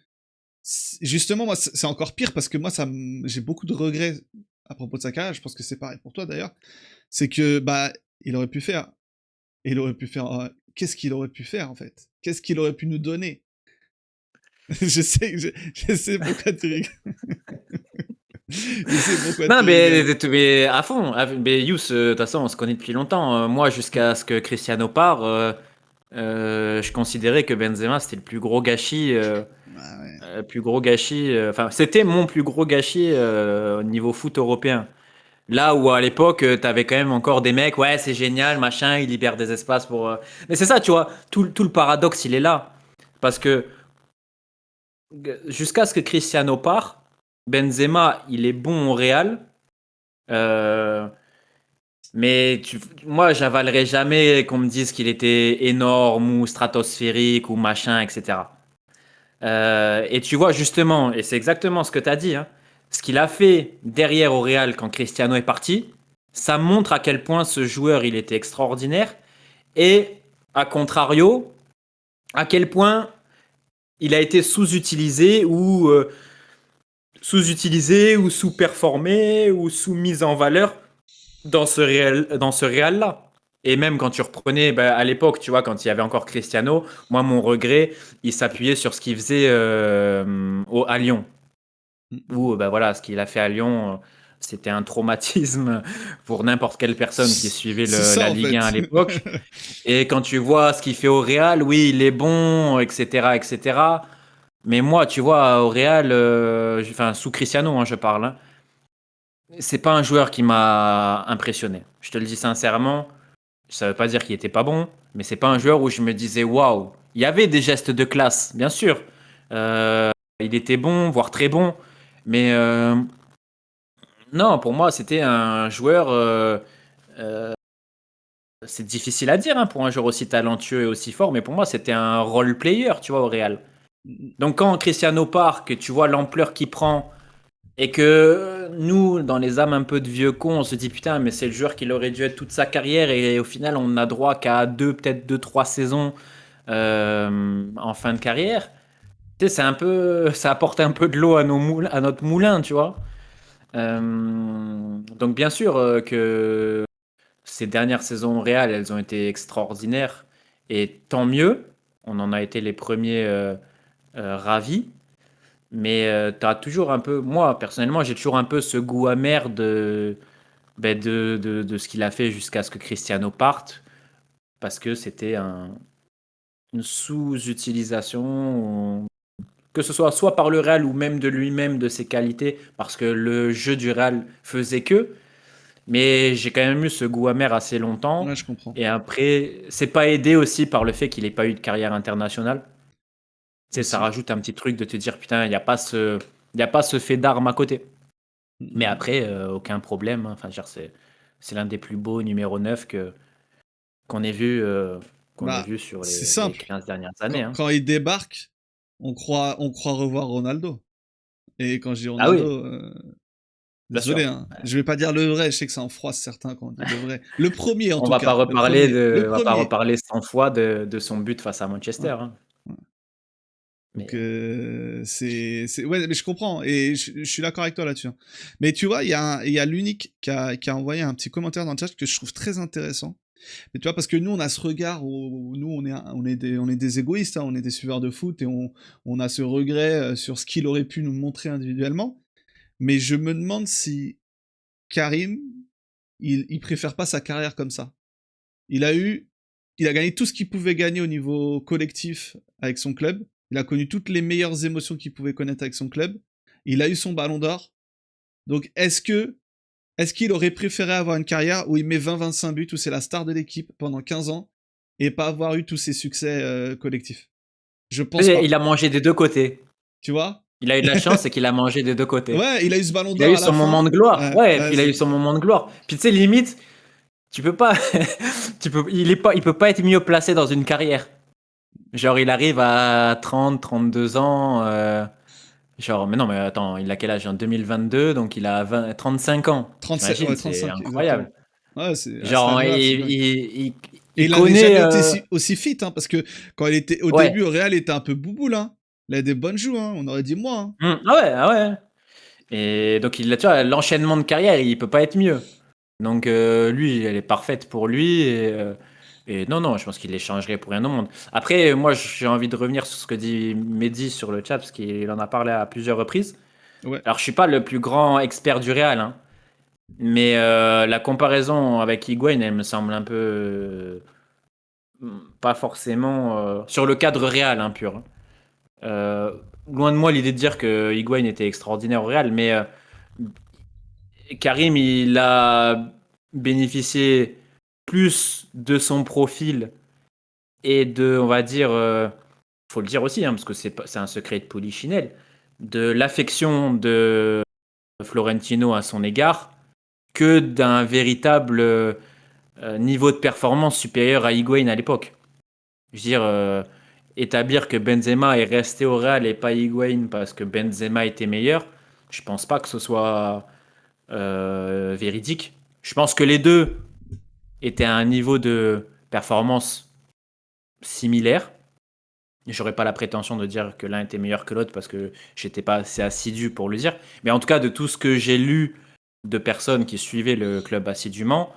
justement moi c'est encore pire parce que moi j'ai beaucoup de regrets à propos de sa carrière. Je pense que c'est pareil pour toi d'ailleurs. C'est que bah il aurait pu faire, qu'est-ce qu'il aurait pu faire en fait? Qu'est-ce qu'il aurait pu nous donner? Je sais pourquoi tu rigoles. Je sais pourquoi Non, tu rigoles. mais à fond. Mais Youss, de toute façon, on se connaît depuis longtemps. Moi, jusqu'à ce que Cristiano part, je considérais que Benzema, c'était le plus gros gâchis. Ah ouais. Plus gros gâchis. Enfin, c'était mon plus gros gâchis au niveau foot européen. Là où à l'époque, t'avais quand même encore des mecs, ouais, c'est génial, machin, il libère des espaces pour. Mais c'est ça, tu vois, tout le paradoxe, il est là. Parce que jusqu'à ce que Cristiano part, Benzema, il est bon au Real. Euh, mais moi, j'avalerais jamais qu'on me dise qu'il était énorme ou stratosphérique ou machin, etc. Et tu vois, justement, et c'est exactement ce que tu as dit, hein, ce qu'il a fait derrière au Real quand Cristiano est parti, ça montre à quel point ce joueur, il était extraordinaire. Et, à contrario, à quel point il a été sous-utilisé ou sous-performé ou sous-mis en valeur dans ce Real-là. Et même quand tu reprenais, bah, à l'époque, tu vois, quand il y avait encore Cristiano, moi, mon regret, il s'appuyait sur ce qu'il faisait à Lyon. Où, bah, voilà, ce qu'il a fait à Lyon, c'était un traumatisme pour n'importe quelle personne qui suivait C'est ça la en Ligue 1 à fait. l'époque. Et quand tu vois ce qu'il fait au Real, oui, il est bon, etc., etc. Mais moi, tu vois, au Real, enfin, sous Cristiano, hein, je parle, hein, c'est pas un joueur qui m'a impressionné. Je te le dis sincèrement. Ça veut pas dire qu'il était pas bon, mais c'est pas un joueur où je me disais waouh. Il y avait des gestes de classe, bien sûr. Il était bon, voire très bon, mais non, pour moi, c'était un joueur. C'est difficile à dire hein, pour un joueur aussi talentueux et aussi fort, mais pour moi, c'était un role player, tu vois, au Real. Donc quand Cristiano part, que tu vois l'ampleur qu'il prend, et que nous, dans les âmes un peu de vieux cons, on se dit putain, mais c'est le joueur qui aurait dû être toute sa carrière, et au final, on n'a droit qu'à peut-être deux, trois saisons en fin de carrière. Tu sais, c'est un peu, ça apporte un peu de l'eau à notre moulin, tu vois. Donc bien sûr que ces dernières saisons au Real, elles ont été extraordinaires et tant mieux. On en a été les premiers ravis. Mais tu as toujours un peu, moi personnellement, j'ai toujours un peu ce goût amer de ce qu'il a fait jusqu'à ce que Cristiano parte, parce que c'était une sous-utilisation, que ce soit par le Real ou même de lui-même, de ses qualités, parce que le jeu du Real faisait que. Mais j'ai quand même eu ce goût amer assez longtemps. Ouais, je comprends. Et après, c'est pas aidé aussi par le fait qu'il n'ait pas eu de carrière internationale. Tu sais, ça Aussi. rajoute un petit truc de te dire, putain, il y a pas ce fait d'armes à côté. Mais après, aucun problème, hein. Enfin, je veux dire, c'est l'un des plus beaux numéro 9 qu'on ait vu, Bah, sur c'est les simple. 15 dernières années, hein. Quand il débarque, on croit revoir Ronaldo. Et quand je dis Ah Ronaldo, oui, bien désolé, sûr. hein, je vais pas dire le vrai, je sais que ça en froisse certains quand on dit le vrai. Le premier en On tout va pas cas, le reparler premier. Le de, on va pas premier. reparler 100 fois de son but face à Ouais, Manchester, hein. ouais. Donc Mais ouais, mais je comprends et je suis d'accord avec toi là-dessus, hein. Mais tu vois, il y a l'unique qui a envoyé un petit commentaire dans le chat que je trouve très intéressant. Mais tu vois, parce que nous, on a ce regard où nous, on est des égoïstes, hein, on est des suiveurs de foot et on a ce regret sur ce qu'il aurait pu nous montrer individuellement. Mais je me demande si Karim, il préfère pas sa carrière comme ça. Il a eu, il a gagné tout ce qu'il pouvait gagner au niveau collectif avec son club. Il a connu toutes les meilleures émotions qu'il pouvait connaître avec son club. Il a eu son ballon d'or. Donc, est-ce qu'il aurait préféré avoir une carrière où il met 20-25 buts, où c'est la star de l'équipe pendant 15 ans, et pas avoir eu tous ces succès collectifs? Je pense il pas. a mangé des deux côtés. Tu vois? Il a eu de la chance, c'est qu'il a mangé des deux côtés. Ouais, il a eu ce ballon Il a d'or eu à la son moment fin. de gloire. Ouais, Ouais, et ouais, puis il a eu son moment de gloire. Puis tu sais, limite, tu peux pas, il peut pas être mieux placé dans une carrière. Genre, il arrive à 30, 32 ans. Genre, mais non, mais attends, il a quel âge? En 2022, donc il a 35 ans. 37, T'imagines, ouais, c'est 35, incroyable. exactement. Ouais, c'est à cet Genre, âge-là, c'est dingue. Et il il n'avait connaît. jamais été aussi fit, hein, parce que quand il était au Ouais. début au Real, il était un peu bouboule, hein. Il a des bonnes joues, hein, on aurait dit moi, hein. Ah ouais, ah ouais. Et donc, tu vois, l'enchaînement de carrière, il peut pas être mieux. Donc, lui, elle est parfaite pour lui. Et non, je pense qu'il les changerait pour rien au monde. Après, moi, j'ai envie de revenir sur ce que dit Mehdi sur le chat, parce qu'il en a parlé à plusieurs reprises. Ouais. Alors, je suis pas le plus grand expert du Real, hein, mais la comparaison avec Higuain, elle me semble un peu pas forcément sur le cadre Real, hein, pur. Euh, Loin de moi l'idée de dire que Higuain était extraordinaire au Real, mais Karim, il a bénéficié plus de son profil et de, on va dire, faut le dire aussi, hein, parce que c'est un secret de polichinelle, de l'affection de Florentino à son égard, que d'un véritable niveau de performance supérieur à Higuain à l'époque. Je veux dire, établir que Benzema est resté au Real et pas Higuain parce que Benzema était meilleur, je pense pas que ce soit véridique. Je pense que les deux étaient à un niveau de performance similaire. J'aurais pas la prétention de dire que l'un était meilleur que l'autre parce que j'étais pas assez assidu pour le dire. Mais en tout cas, de tout ce que j'ai lu de personnes qui suivaient le club assidûment,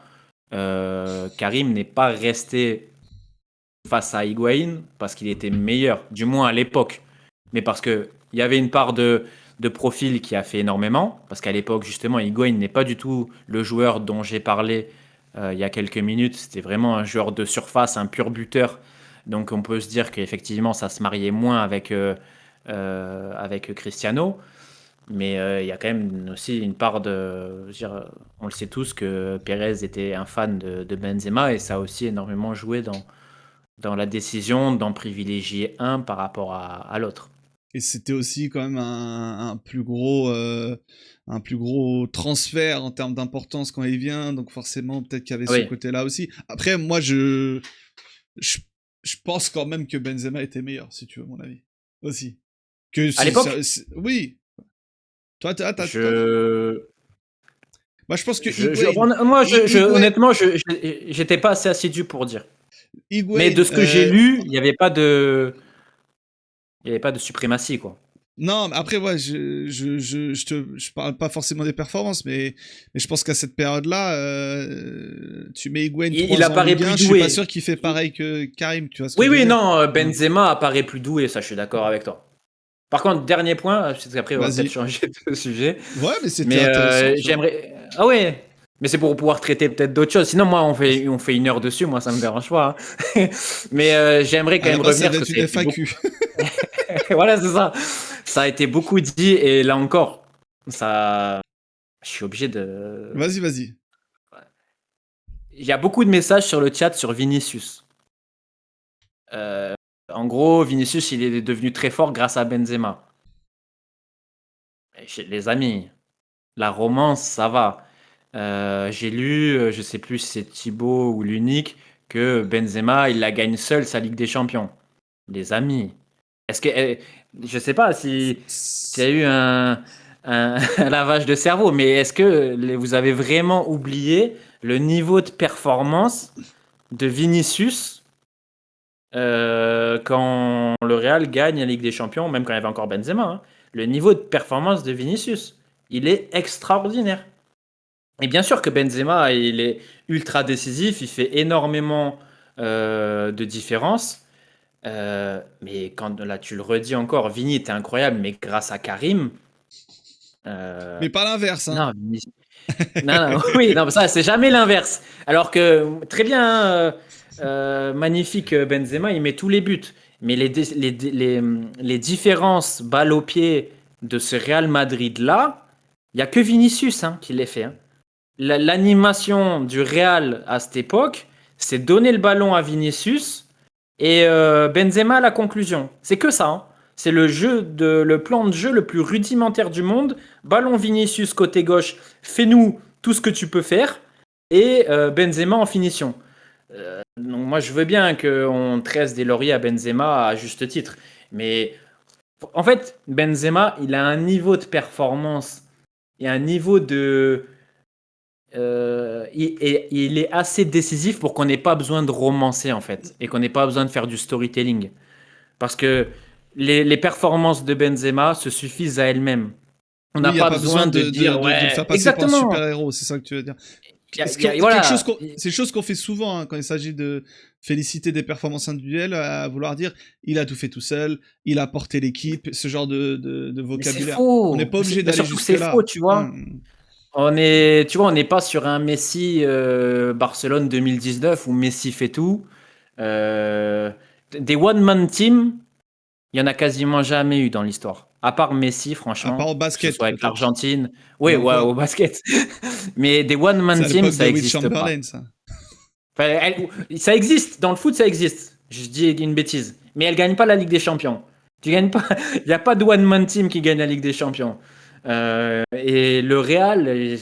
Karim n'est pas resté face à Higuain parce qu'il était meilleur, du moins à l'époque. Mais parce qu'il y avait une part de profil qui a fait énormément. Parce qu'à l'époque, justement, Higuain n'est pas du tout le joueur dont j'ai parlé il y a quelques minutes. C'était vraiment un joueur de surface, un pur buteur. Donc on peut se dire qu'effectivement, ça se mariait moins avec Cristiano. Mais il y a quand même aussi une part de. Je veux dire, on le sait tous que Pérez était un fan de Benzema et ça a aussi énormément joué dans la décision d'en privilégier un par rapport à l'autre. Et c'était aussi quand même un plus gros transfert en termes d'importance quand il vient, donc forcément peut-être qu'il y avait ce Oui. côté-là aussi. Après, moi je, je pense quand même que Benzema était meilleur, si tu veux mon avis, aussi. Que À l'époque, oui. Toi, je, moi je pense que Higuain, moi, Higuain, honnêtement, j'étais pas assez assidu pour dire. Mais Higuain, de ce que j'ai lu, il y avait pas de suprématie, quoi. non, mais après, ouais, je parle pas forcément des performances, mais je pense qu'à cette période-là, tu mets Higuain Il 3 ans en apparaît Ligue plus 1, je suis pas doué. sûr qu'il fait pareil que Karim, tu vois ce que Oui, je veux oui, dire? non, Hein. Benzema apparaît plus doué, ça, je suis d'accord avec toi. Par contre, dernier point, parce qu'après, on va peut-être Vas-y. changer de sujet. Ouais, mais c'était Mais intéressant, tu vois. j'aimerais. Ah ouais. Mais c'est pour pouvoir traiter peut-être d'autres choses. Sinon, moi, on fait 1 heure dessus. Moi, ça me dérange pas, hein. Mais j'aimerais quand À la même base, ça revenir devait parce être que une ça a été beaucoup. FAQ. Voilà, c'est ça. Ça a été beaucoup dit et là encore, ça, je suis obligé de. Vas-y, vas-y. Il y a beaucoup de messages sur le chat sur Vinicius. Euh, En gros, Vinicius, il est devenu très fort grâce à Benzema. Les amis, la romance, ça va. J'ai lu, je sais plus si c'est Thibaut ou l'unique, que Benzema, il la gagne seul sa Ligue des Champions. Les amis, est-ce que, je sais pas si il y a eu un lavage de cerveau, mais est-ce que vous avez vraiment oublié le niveau de performance de Vinicius quand le Real gagne la Ligue des Champions, même quand il y avait encore Benzema, hein. Le niveau de performance de Vinicius, il est extraordinaire. Et bien sûr que Benzema, il est ultra décisif, il fait énormément de différence. Mais quand là, tu le redis encore, Vini était incroyable, mais grâce à Karim. euh, Mais pas l'inverse, hein. non, non, oui, non, ça, c'est jamais l'inverse. Alors que, très bien, magnifique Benzema, il met tous les buts. Mais les différences balles au pied de ce Real Madrid-là, il n'y a que Vinicius, hein, qui les fait, hein. L'animation du Real à cette époque, c'est donner le ballon à Vinicius et Benzema à la conclusion. C'est que ça, hein. C'est le plan de jeu le plus rudimentaire du monde. Ballon Vinicius côté gauche, fais-nous tout ce que tu peux faire. Et Benzema en finition. Donc moi, je veux bien qu'on tresse des lauriers à Benzema à juste titre. Mais en fait, Benzema, il a un niveau de performance et un niveau de il est assez décisif pour qu'on n'ait pas besoin de romancer en fait et qu'on n'ait pas besoin de faire du storytelling parce que les performances de Benzema se suffisent à elles-mêmes. On Oui, n'a il n'y a pas pas besoin besoin de dire de le ouais faire passer pour un exactement. super-héros, c'est ça que tu veux dire. Voilà. C'est une chose qu'on fait souvent hein, quand il s'agit de féliciter des performances individuelles, à vouloir dire il a tout fait tout seul, il a porté l'équipe, ce genre de Mais c'est vocabulaire. On n'est faux. pas obligé d'aller Surtout que c'est jusque-là. faux, tu vois. Tu vois, on n'est pas sur un Messi Barcelone 2019 où Messi fait tout. Des one-man team, il y en a quasiment jamais eu dans l'histoire. À part Messi, À part franchement, au que ce basket, soit avec peut-être. l'Argentine. Mais Oui, ouais, encore, au basket. Mais des one-man c'est à team, l'époque de ça Will n'existe pas. Chamberlain, ça. Enfin, ça existe. Dans le foot, ça existe. Je dis une bêtise. Mais elle gagne pas la Ligue des Champions. Tu gagnes pas. Il n'y a pas de one-man team qui gagne la Ligue des Champions. Et le Real,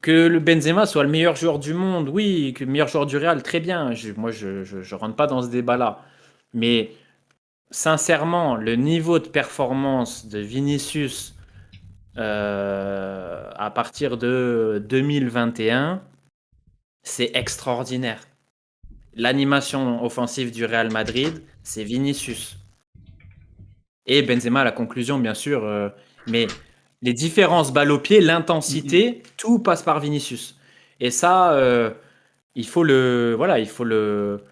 que le Benzema soit le meilleur joueur du monde, oui, que le meilleur joueur du Real, très bien. Moi, je rentre pas dans ce débat-là. Mais sincèrement, le niveau de performance de Vinicius à partir de 2021, c'est extraordinaire. L'animation offensive du Real Madrid, c'est Vinicius. Et Benzema à la conclusion, bien sûr. Mais les différences balle au pied, l'intensité, tout passe par Vinicius. Et ça, il faut le. Voilà, il faut le.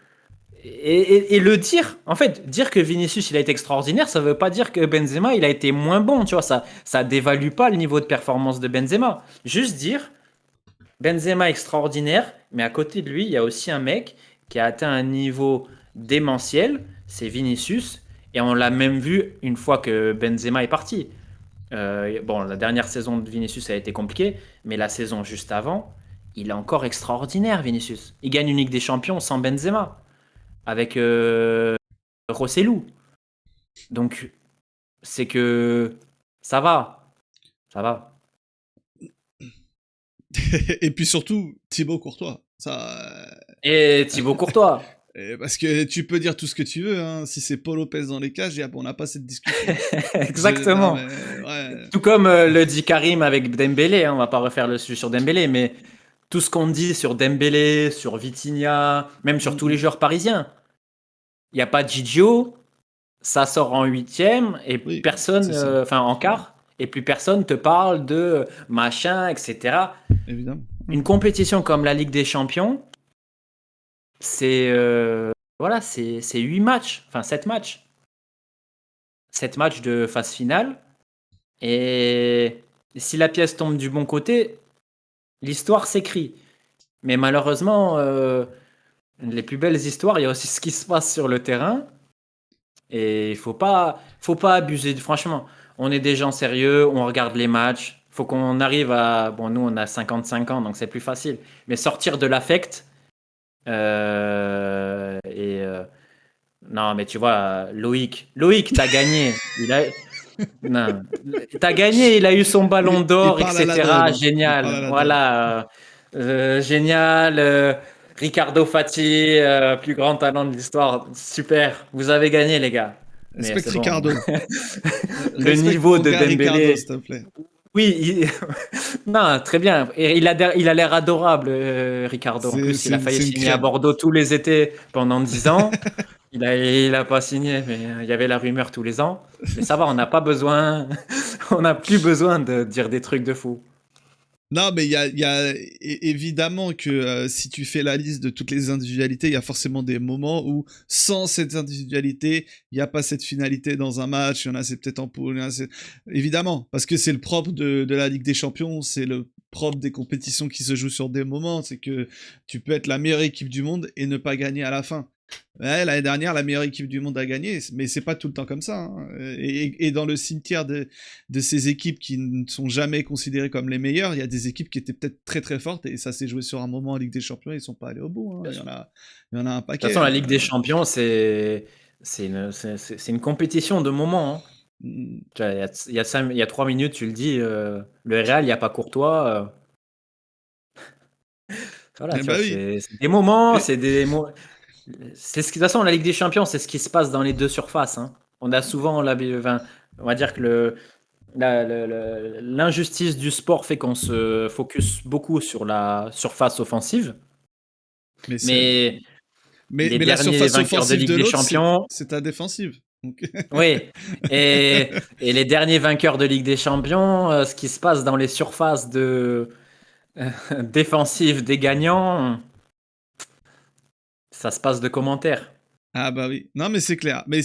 Et le dire, en fait, dire que Vinicius il a été extraordinaire, ça veut pas dire que Benzema il a été moins bon, tu vois, ça dévalue pas le niveau de performance de Benzema. Juste dire Benzema extraordinaire, mais à côté de lui, il y a aussi un mec qui a atteint un niveau démentiel, c'est Vinicius, et on l'a même vu une fois que Benzema est parti. Bon, la dernière saison de Vinicius a été compliquée, mais la saison juste avant, il est encore extraordinaire, Vinicius. Il gagne une Ligue des Champions sans Benzema, avec Rossellou. Donc, c'est que ça va. Ça va. Et puis surtout, Thibaut Courtois. Ça, Et Thibaut Courtois. parce que tu peux dire tout ce que tu veux, hein. Si c'est Paul Lopez dans les cages, on n'a pas cette discussion. Exactement. Non, mais, ouais. Tout comme le dit Karim avec Dembélé, hein, on va pas refaire le sujet sur Dembélé, mais tout ce qu'on dit sur Dembélé, sur Vitinha, même sur tous les joueurs parisiens. Il n'y a pas de Gigio, ça sort en huitième et Oui, personne, c'est ça. enfin en quart, et plus personne te parle de machin, etc. Évidemment. Une compétition comme la Ligue des Champions, c'est voilà, c'est 8 matchs, enfin 7 matchs. 7 matchs de phase finale. Et si la pièce tombe du bon côté, l'histoire s'écrit. Mais malheureusement, les plus belles histoires, il y a aussi ce qui se passe sur le terrain. Et faut pas abuser. Franchement, on est des gens sérieux, on regarde les matchs. Faut qu'on arrive à. Bon, nous, on a 55 ans, donc c'est plus facile. Mais sortir de l'affect. Non, mais tu vois, Loïc, t'as gagné. Non. T'as gagné, il a eu son ballon Il d'or, parle à la etc. drogue. Il parle à Génial. la drogue. Voilà. Génial. Ricardo Fati, plus grand talent de l'histoire. Super. Vous avez gagné, les gars. Mais Respecte c'est bon. Ricardo. Le Respecte niveau mon de gars Ricardo, Dembélé. s'il te plaît. Oui, non, très bien. Et il a l'air adorable, Ricardo. En plus, il a failli C'est une signer à crème. Bordeaux tous les étés pendant 10 ans. Il a pas signé, mais il y avait la rumeur tous les ans. Mais ça va, on n'a pas besoin, on n'a plus besoin de dire des trucs de fou. Non, mais évidemment que si tu fais la liste de toutes les individualités, il y a forcément des moments où, sans cette individualité, il n'y a pas cette finalité dans un match. Il y en a, c'est peut-être en poule. Évidemment, parce que c'est le propre de la Ligue des Champions, c'est le propre des compétitions qui se jouent sur des moments. C'est que tu peux être la meilleure équipe du monde et ne pas gagner à la fin. Ouais, l'année dernière, la meilleure équipe du monde a gagné, mais c'est pas tout le temps comme ça, hein. Et dans le cimetière de ces équipes qui ne sont jamais considérées comme les meilleures, il y a des équipes qui étaient peut-être très très fortes et ça s'est joué sur un moment en Ligue des Champions, ils sont pas allés au bout, hein. Il y en a un De toute paquet, façon, la hein. Ligue des Champions, c'est une compétition de moments, hein. Mm. Tu vois, il y a 3 minutes, tu le dis, le Real, il n'y a pas Courtois. Voilà, Eh tu bah vois, oui. c'est des moments, Et- c'est ce qui, de toute façon, la Ligue des Champions, c'est ce qui se passe dans les deux surfaces, hein. On a souvent, enfin, on va dire que l'injustice du sport fait qu'on se focus beaucoup sur la surface offensive, mais, c'est- mais les mais la derniers surface vainqueurs de offensive Ligue de des l'autre, Champions, c'est ta défensive. Donc... oui, et les derniers vainqueurs de Ligue des Champions, ce qui se passe dans les surfaces de défensive des gagnants, ça se passe de commentaires. Ah bah oui, non mais c'est clair. Mais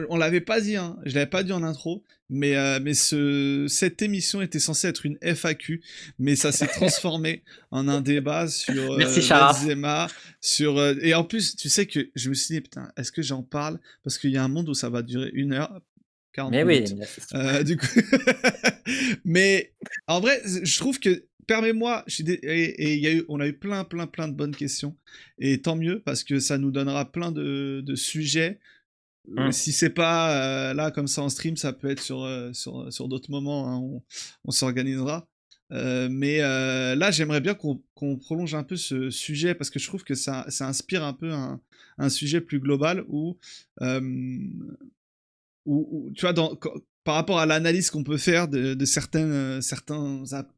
on l'avait pas dit, hein. Je l'avais pas dit en intro, mais cette émission était censée être une FAQ, mais ça s'est transformé en un débat sur Merci Charas. Benzema, et en plus, tu sais que je me suis dit putain, est-ce que j'en parle parce qu'il y a un monde où ça va durer 1 heure 40 Mais oui, minutes. bien sûr. Du coup, mais en vrai, je trouve que permets-moi, et on a eu plein de bonnes questions. Et tant mieux, parce que ça nous donnera plein de sujets. Mmh. Si c'est pas là comme ça en stream, ça peut être sur d'autres moments, hein, on s'organisera. Là, j'aimerais bien qu'on prolonge un peu ce sujet, parce que je trouve que ça inspire un peu un sujet plus global euh, où, tu vois, par rapport à l'analyse qu'on peut faire de certains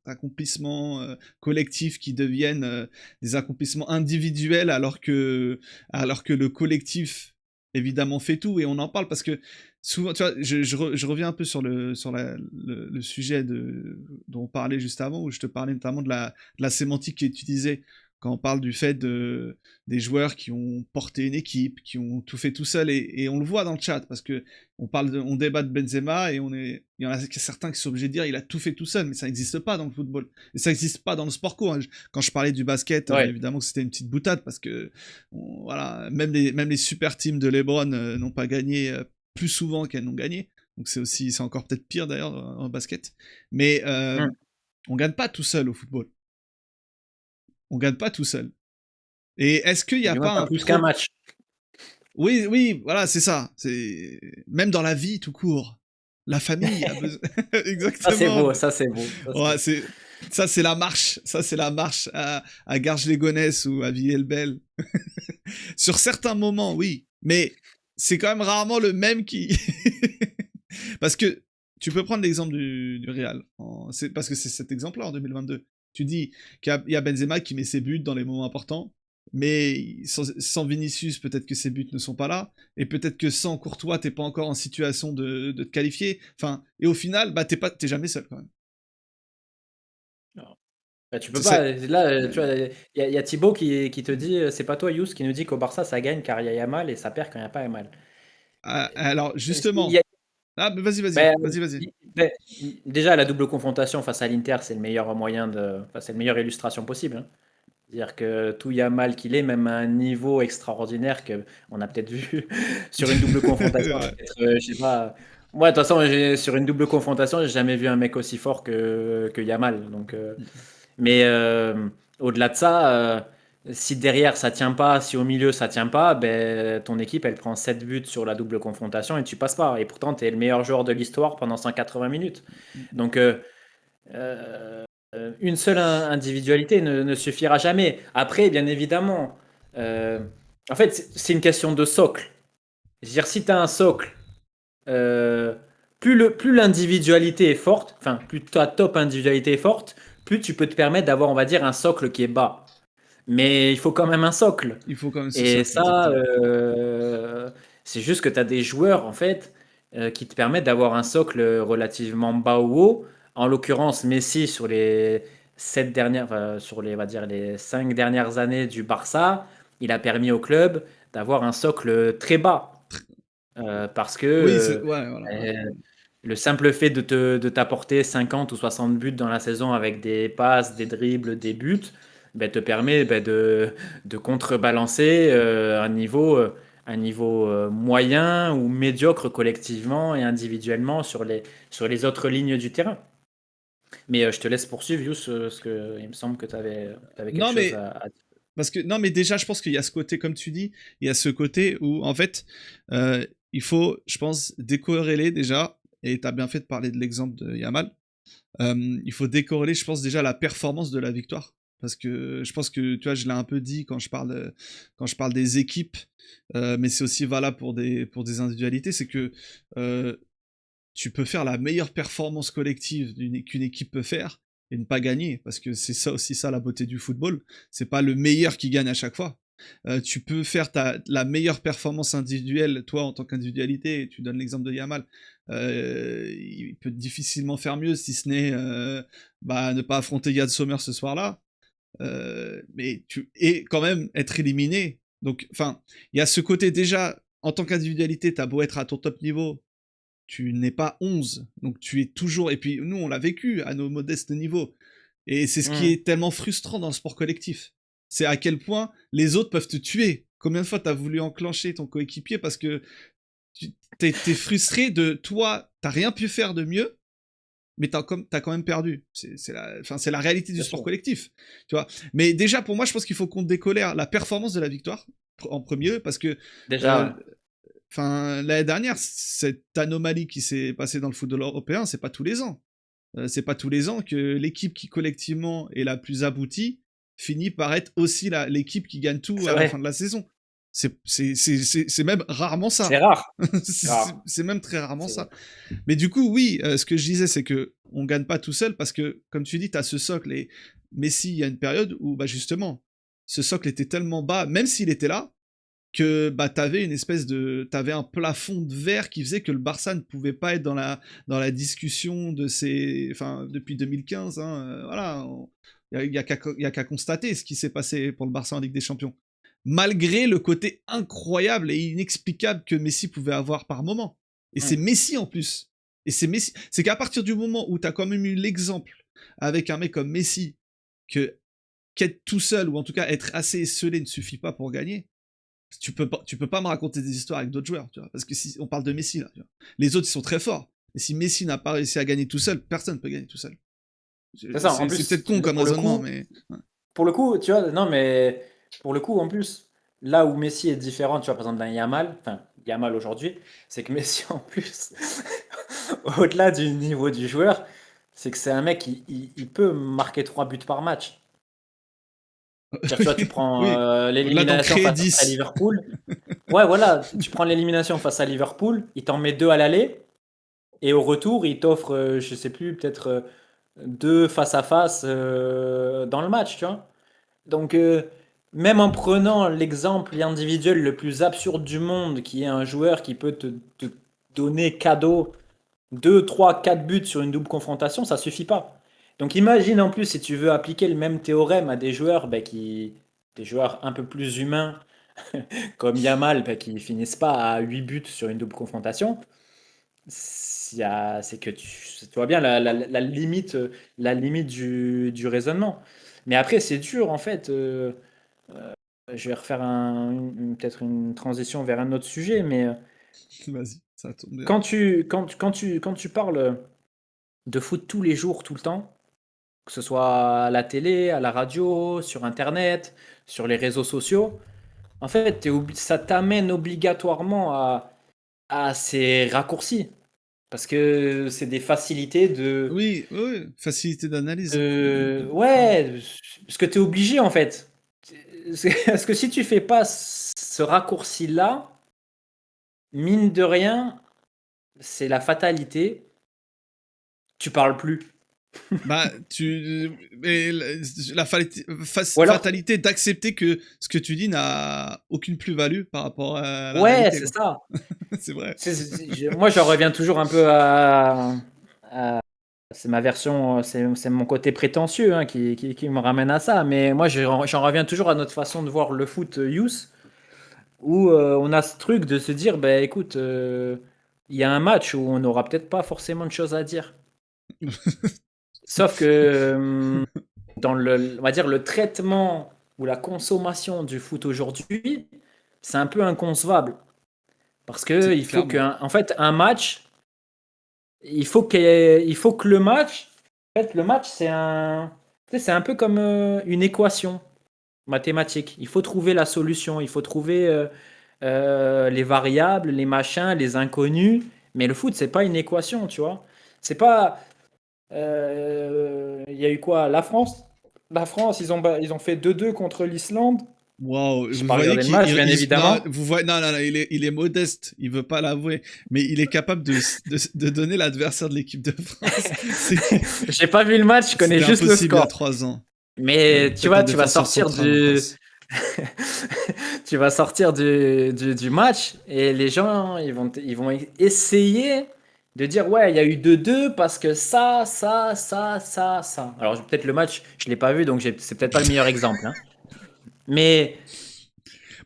accomplissements collectifs qui deviennent des accomplissements individuels alors que le collectif évidemment fait tout, et on en parle parce que souvent, tu vois, je reviens un peu sur le sujet dont on parlait juste avant, où je te parlais notamment de la sémantique qui est utilisée quand on parle du fait des joueurs qui ont porté une équipe, qui ont tout fait tout seul, et on le voit dans le chat, parce que on débat de Benzema, et il y en a certains qui sont obligés de dire il a tout fait tout seul, mais ça n'existe pas dans le football, et ça n'existe pas dans le sport co, hein. Quand je parlais du basket, Ouais. évidemment que c'était une petite boutade, parce que voilà, même les super teams de LeBron n'ont pas gagné plus souvent qu'elles n'ont gagné, donc c'est encore peut-être pire d'ailleurs en basket, mais Mmh. on gagne pas tout seul au football. On gagne pas tout seul. Et est-ce qu'il n'y a Du moins pas pas un plus qu'un problème? match. Oui, oui, voilà, c'est ça. C'est même dans la vie tout court. La famille a besoin. Ça c'est Exactement. beau, ça c'est beau. Ouais, ça, c'est la marche. Ça, c'est la marche à Garges-les-Gonesse ou à Villers-le-Bel. Sur certains moments, oui. Mais c'est quand même rarement le même qui. Parce que tu peux prendre l'exemple du Real. Parce que c'est cet exemple-là en 2022. Tu dis qu'il y a Benzema qui met ses buts dans les moments importants, mais sans Vinicius, peut-être que ses buts ne sont pas là, et peut-être que sans Courtois, t'es pas encore en situation de te qualifier. Enfin, et au final, bah t'es jamais seul quand même. Non. Bah, tu peux C'est pas, ça. là, tu Ouais. vois, il y a Thibaut qui te dit, c'est pas toi Yous qui nous dit qu'au Barça ça gagne car il y a Yamal et ça perd quand il y a pas Yamal. Ah, alors Il y justement, a ah, bah, bah, vas-y. beh, déjà la double confrontation face à l'Inter, c'est le meilleur moyen enfin, c'est la meilleure illustration possible, hein. C'est-à-dire que tout Yamal qu'il est, même à un niveau extraordinaire que on a peut-être vu sur une double confrontation, Ouais. peut-être, je sais pas. Moi, de toute façon, sur une double confrontation, j'ai jamais vu un mec aussi fort que Yamal. Donc, mais au-delà de ça, si derrière ça tient pas, si au milieu ça tient pas, ben, ton équipe elle prend 7 buts sur la double confrontation et tu passes pas. Et pourtant, tu es le meilleur joueur de l'histoire pendant 180 minutes. Donc, euh, une seule individualité ne suffira jamais. Après, bien évidemment, euh, en fait, c'est une question de socle. Je veux dire, si tu as un socle, euh, plus l'individualité est forte, enfin, plus ta top individualité est forte, plus tu peux te permettre d'avoir, on va dire, un socle qui est bas. Mais il faut quand même un socle. Il faut quand même ce Et socle, ça, exactement. c'est juste que tu as des joueurs, en fait, qui te permettent d'avoir un socle relativement bas ou haut. En l'occurrence, Messi, sur les 7 dernières, enfin, sur les, on va dire, les 5 dernières années du Barça, il a permis au club d'avoir un socle très bas. Parce que Oui, ouais, voilà. Ouais. euh, le simple fait de t'apporter 50 ou 60 buts dans la saison avec des passes, des dribbles, des buts, ben, te permet ben, de contrebalancer un niveau moyen ou médiocre collectivement et individuellement sur les autres lignes du terrain. Mais je te laisse poursuivre, Yous, parce que il me semble que tu avais quelque Non, chose mais à dire. parce que non, mais déjà, je pense qu'il y a ce côté, comme tu dis, il y a ce côté où en fait, il faut, je pense, décorréler déjà. Et tu as bien fait de parler de l'exemple de Yamal. Il faut décorréler, je pense, déjà la performance de la victoire. Parce que je pense que, tu vois, je l'ai un peu dit quand je parle des équipes, mais c'est aussi valable pour des individualités, c'est que tu peux faire la meilleure performance collective qu'une équipe peut faire et ne pas gagner, parce que c'est ça aussi ça la beauté du football. C'est pas le meilleur qui gagne à chaque fois. Tu peux faire la meilleure performance individuelle, toi, en tant qu'individualité, et tu donnes l'exemple de Yamal. Il peut difficilement faire mieux, si ce n'est ne pas affronter Yann Sommer ce soir-là. Et quand même être éliminé. Donc, enfin, il y a ce côté déjà, en tant qu'individualité, t'as beau être à ton top niveau, tu n'es pas 11, donc tu es toujours... Et puis nous, on l'a vécu à nos modestes niveaux. Et c'est ce qui est tellement frustrant dans le sport collectif. C'est à quel point les autres peuvent te tuer. Combien de fois t'as voulu enclencher ton coéquipier parce que t'es frustré de toi, t'as rien pu faire de mieux, mais t'as quand même perdu. C'est la réalité du sport collectif. Tu vois. Mais déjà, pour moi, je pense qu'il faut qu'on décolère la performance de la victoire en premier, parce que Déjà, l'année dernière, cette anomalie qui s'est passée dans le football européen, c'est pas tous les ans. C'est pas tous les ans que l'équipe qui collectivement est la plus aboutie finit par être aussi l'équipe qui gagne tout à la fin de la saison. C'est même rarement ça. C'est rare. C'est même très rarement ça. Mais du coup, oui, ce que je disais, c'est que on gagne pas tout seul parce que, comme tu dis, tu as ce socle. Et Messi, il y a une période où, justement, ce socle était tellement bas, même s'il était là, que t'avais une espèce de... T'avais un plafond de verre qui faisait que le Barça ne pouvait pas être dans la discussion de ces... Enfin, depuis 2015, voilà. Il n'y a qu'à constater ce qui s'est passé pour le Barça en Ligue des Champions. Malgré le côté incroyable et inexplicable que Messi pouvait avoir par moment. Et c'est Messi en plus. Et c'est Messi. C'est qu'à partir du moment où t'as quand même eu l'exemple avec un mec comme Messi, qu'être tout seul, ou en tout cas être assez esselé ne suffit pas pour gagner, tu peux pas me raconter des histoires avec d'autres joueurs, tu vois. Parce que si on parle de Messi là, tu vois, les autres ils sont très forts. Et si Messi n'a pas réussi à gagner tout seul, personne ne peut gagner tout seul. C'est ça, en plus. C'est peut-être con comme raisonnement, mais... Pour le coup, tu vois, non mais... Pour le coup, en plus, là où Messi est différent, tu vois, par exemple, d'un Yamal aujourd'hui, c'est que Messi, en plus, au-delà du niveau du joueur, c'est que c'est un mec il peut marquer 3 buts par match. Tu vois, tu prends l'élimination face à Liverpool. Ouais, voilà, tu prends l'élimination face à Liverpool, il t'en met 2 à l'aller, et au retour, il t'offre, je sais plus, peut-être 2 face à face dans le match, tu vois. Donc, même en prenant l'exemple individuel le plus absurde du monde, qui est un joueur qui peut te donner cadeau 2, 3, 4 buts sur une double confrontation, ça suffit pas. Donc imagine en plus si tu veux appliquer le même théorème à des joueurs des joueurs un peu plus humains comme Yamal qui finissent pas à 8 buts sur une double confrontation. C'est que tu vois bien la limite, du raisonnement. Mais après, c'est dur en fait. Je vais refaire peut-être une transition vers un autre sujet, mais Vas-y, ça tombe bien. quand tu parles de foot tous les jours, tout le temps, que ce soit à la télé, à la radio, sur Internet, sur les réseaux sociaux, en fait, ça t'amène obligatoirement à ces raccourcis. Parce que c'est des facilités Oui, facilité d'analyse. Ouais, parce que tu es obligé en fait. Parce que si tu fais pas ce raccourci-là, mine de rien, c'est la fatalité. Tu parles plus. Mais la fatalité d'accepter que ce que tu dis n'a aucune plus-value par rapport à la Ouais, réalité. c'est ça. C'est vrai. Moi, j'en reviens toujours un peu c'est ma version, c'est mon côté prétentieux qui me ramène à ça. Mais moi, j'en reviens toujours à notre façon de voir le foot youth, où on a ce truc de se dire, bah, écoute, il y a un match où on n'aura peut-être pas forcément de choses à dire. Sauf que dans on va dire le traitement ou la consommation du foot aujourd'hui, c'est un peu inconcevable. Parce que il faut en fait, un match, il faut que le match, en fait, le match, c'est un peu comme une équation mathématique. Il faut trouver la solution, il faut trouver les variables, les machins, les inconnus. Mais le foot, c'est pas une équation, tu vois. C'est pas. Il y a eu quoi? La France? La France, ils ont fait 2-2 contre l'Islande. Waouh, J'ai vous pas voyez regardé le match, bien évidemment. Non, il est modeste, il veut pas l'avouer, mais il est capable de donner l'adversaire de l'équipe de France. J'ai pas vu le match, je connais juste le score. Il y a 3 ans. Mais tu vois, tu vas sortir du tu vas sortir du match et les gens, ils vont essayer de dire, ouais, il y a eu 2-2 parce que ça. Alors, peut-être le match, je l'ai pas vu, donc c'est peut-être pas le meilleur exemple, hein. Mais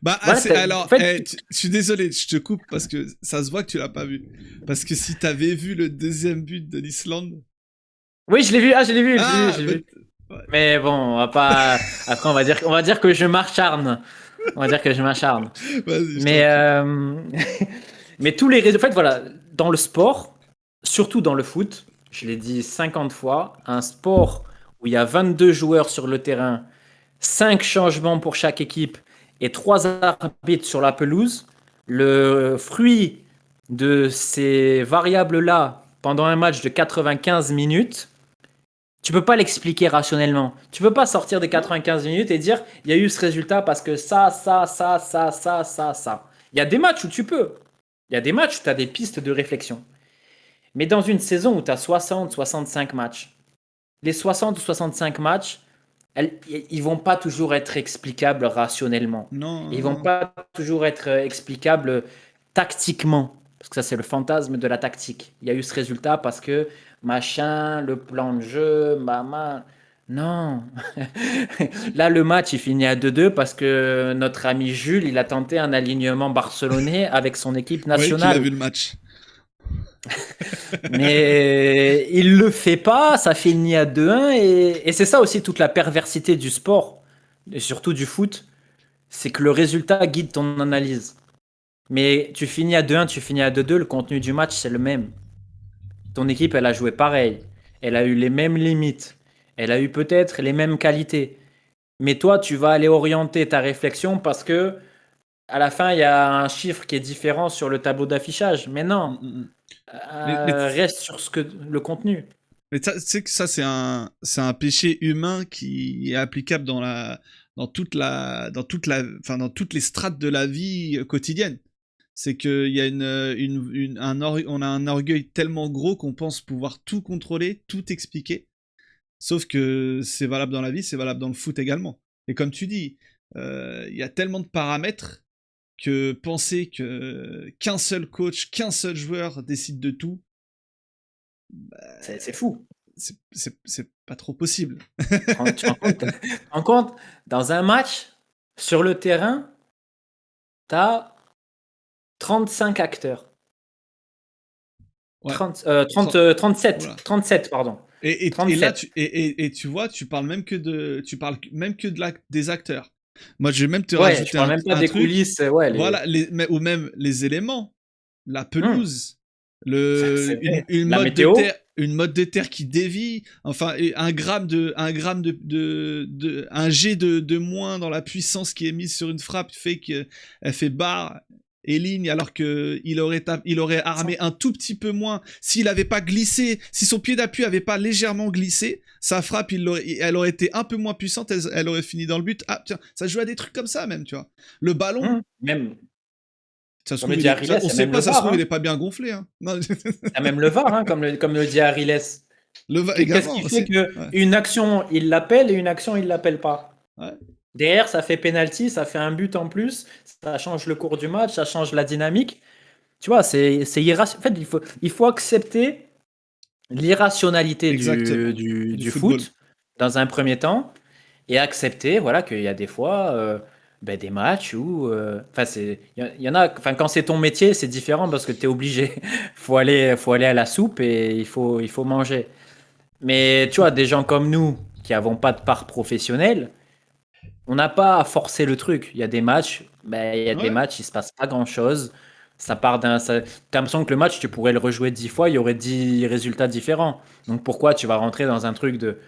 Bah, voilà, en alors, fait, je suis désolé, je te coupe parce que ça se voit que tu l'as pas vu. Parce que si t'avais vu le deuxième but de l'Islande. oui, je l'ai vu, je l'ai vu, je l'ai vu, Ah, je l'ai bah, vu. ouais, Mais bon, on va pas. Après, on va dire que je m'acharne. On va dire que je m'acharne. vas-y, je t'en Mais, prie. mais tous les résultats. En fait, voilà, dans le sport, surtout dans le foot, je l'ai dit 50 fois, un sport où il y a 22 joueurs sur le terrain, 5 changements pour chaque équipe et 3 arbitres sur la pelouse, le fruit de ces variables-là pendant un match de 95 minutes, tu peux pas l'expliquer rationnellement. Tu peux pas sortir des Non. 95 minutes et dire il y a eu ce résultat parce que ça. Il y a des matchs où tu peux. Il y a des matchs où tu as des pistes de réflexion. Mais dans une saison où tu as 60, 65 matchs, les 60 ou 65 matchs, ils vont pas toujours être explicables rationnellement. Non, Ils vont non. pas toujours être explicables tactiquement. Parce que ça, c'est le fantasme de la tactique. Il y a eu ce résultat parce que machin, le plan de jeu, maman. Non. Là, le match, il finit à 2-2 parce que notre ami Jules, il a tenté un alignement barcelonais avec son équipe Oui, qu'il a nationale. vu le match. Mais il le fait pas, ça finit à 2-1 et c'est ça aussi toute la perversité du sport et surtout du foot, c'est que le résultat guide ton analyse. Mais tu finis à 2-1, tu finis à 2-2, le contenu du match c'est le même. Ton équipe elle a joué pareil, elle a eu les mêmes limites, elle a eu peut-être les mêmes qualités. Mais toi tu vas aller orienter ta réflexion parce que à la fin il y a un chiffre qui est différent sur le tableau d'affichage. Mais Mm, non, mm, mm. Mais reste sur le contenu. tu sais que ça, c'est un péché humain qui est applicable enfin, dans toutes les strates de la vie quotidienne. C'est qu'il y a on a un orgueil tellement gros qu'on pense pouvoir tout contrôler, tout expliquer. Sauf que c'est valable dans la vie, c'est valable dans le foot également. Et comme tu dis, il y a tellement de paramètres que penser qu'un seul coach, qu'un seul joueur décide de tout, C'est fou. c'est pas trop possible. Tu te rends compte, dans un match, sur le terrain, tu as 35 acteurs. Ouais. 37, Voilà. 37, pardon. Et là, 37. et tu vois, tu parles même que des acteurs. Moi, je vais même te Ouais, je rajouter parle même pas un des truc. coulisses. Ouais, Voilà, ou même les éléments, la Hmm, pelouse, c'est vrai. une La mode de météo, terre, une mode de terre qui dévie. Enfin, et un gramme un G de moins dans la puissance qui est mise sur une frappe fait qu'elle fait barre et ligne alors que il aurait armé un tout petit peu moins s'il avait pas glissé, si son pied d'appui avait pas légèrement glissé, sa frappe elle aurait été un peu moins puissante, elle aurait fini dans le but. Ah tiens, ça joue à des trucs comme ça même, tu vois. Le ballon, même, ça se comme le trouve dit Ariles, on il y a sait même pas, le ça se VAR. trouve il Hein. est pas bien gonflé, hein. Non. Il y a même le VAR, hein, comme le dit Ariles. Qu'est-ce Également qui fait aussi. que Ouais. une action, il l'appelle et une action, il l'appelle pas? Ouais. Derrière, ça fait penalty, ça fait un but en plus, ça change le cours du match, ça change la dynamique. Tu vois, c'est irrationnel. En fait, il faut accepter l'irrationalité Exactement. Du du football. foot dans un premier temps et accepter voilà, qu'il y a des fois des matchs où. Enfin, il y en a. Enfin, quand c'est ton métier, c'est différent parce que tu es obligé. Faut aller à la soupe et il faut manger. Mais tu vois, des gens comme nous qui n'avons pas de part professionnelle, on n'a pas à forcer le truc. Il y a des Ouais. matchs, il se passe pas grand-chose. Ça part t'as l'impression que le match, tu pourrais le rejouer 10 fois, il y aurait 10 résultats différents. Donc pourquoi tu vas rentrer dans un truc de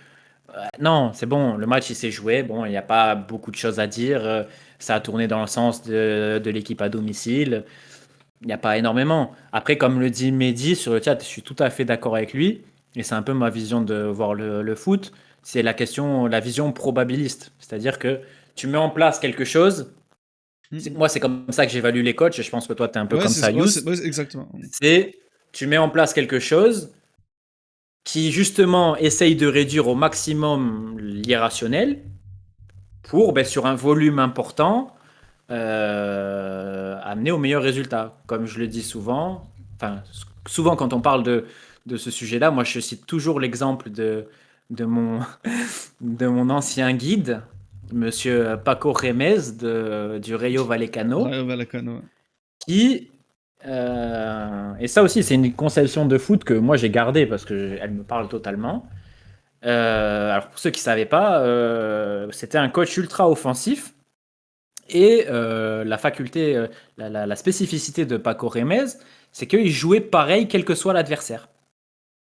non, c'est bon, le match il s'est joué, bon, il n'y a pas beaucoup de choses à dire, ça a tourné dans le sens de l'équipe à domicile, il n'y a pas énormément. Après, comme le dit Mehdi sur le chat, je suis tout à fait d'accord avec lui, et c'est un peu ma vision de voir le foot, c'est la vision probabiliste. C'est-à-dire que tu mets en place quelque chose, Mm, moi c'est comme ça que j'évalue les coachs, et je pense que toi tu es un peu ouais, comme ça, Yous, ouais, exactement. c'est tu mets en place quelque chose qui justement essaye de réduire au maximum l'irrationnel pour, sur un volume important, amener au meilleur résultat. Comme je le dis souvent, enfin, souvent quand on parle de ce sujet-là, moi je cite toujours l'exemple de mon, de mon ancien guide, monsieur Paco Rémez du Rayo Vallecano, Rayo Vallecano. Ouais. qui, et ça aussi c'est une conception de foot que moi j'ai gardée parce qu'elle me parle totalement. Alors pour ceux qui ne savaient pas, c'était un coach ultra offensif. Et la faculté, la spécificité de Paco Rémez, c'est qu'il jouait pareil quel que soit l'adversaire.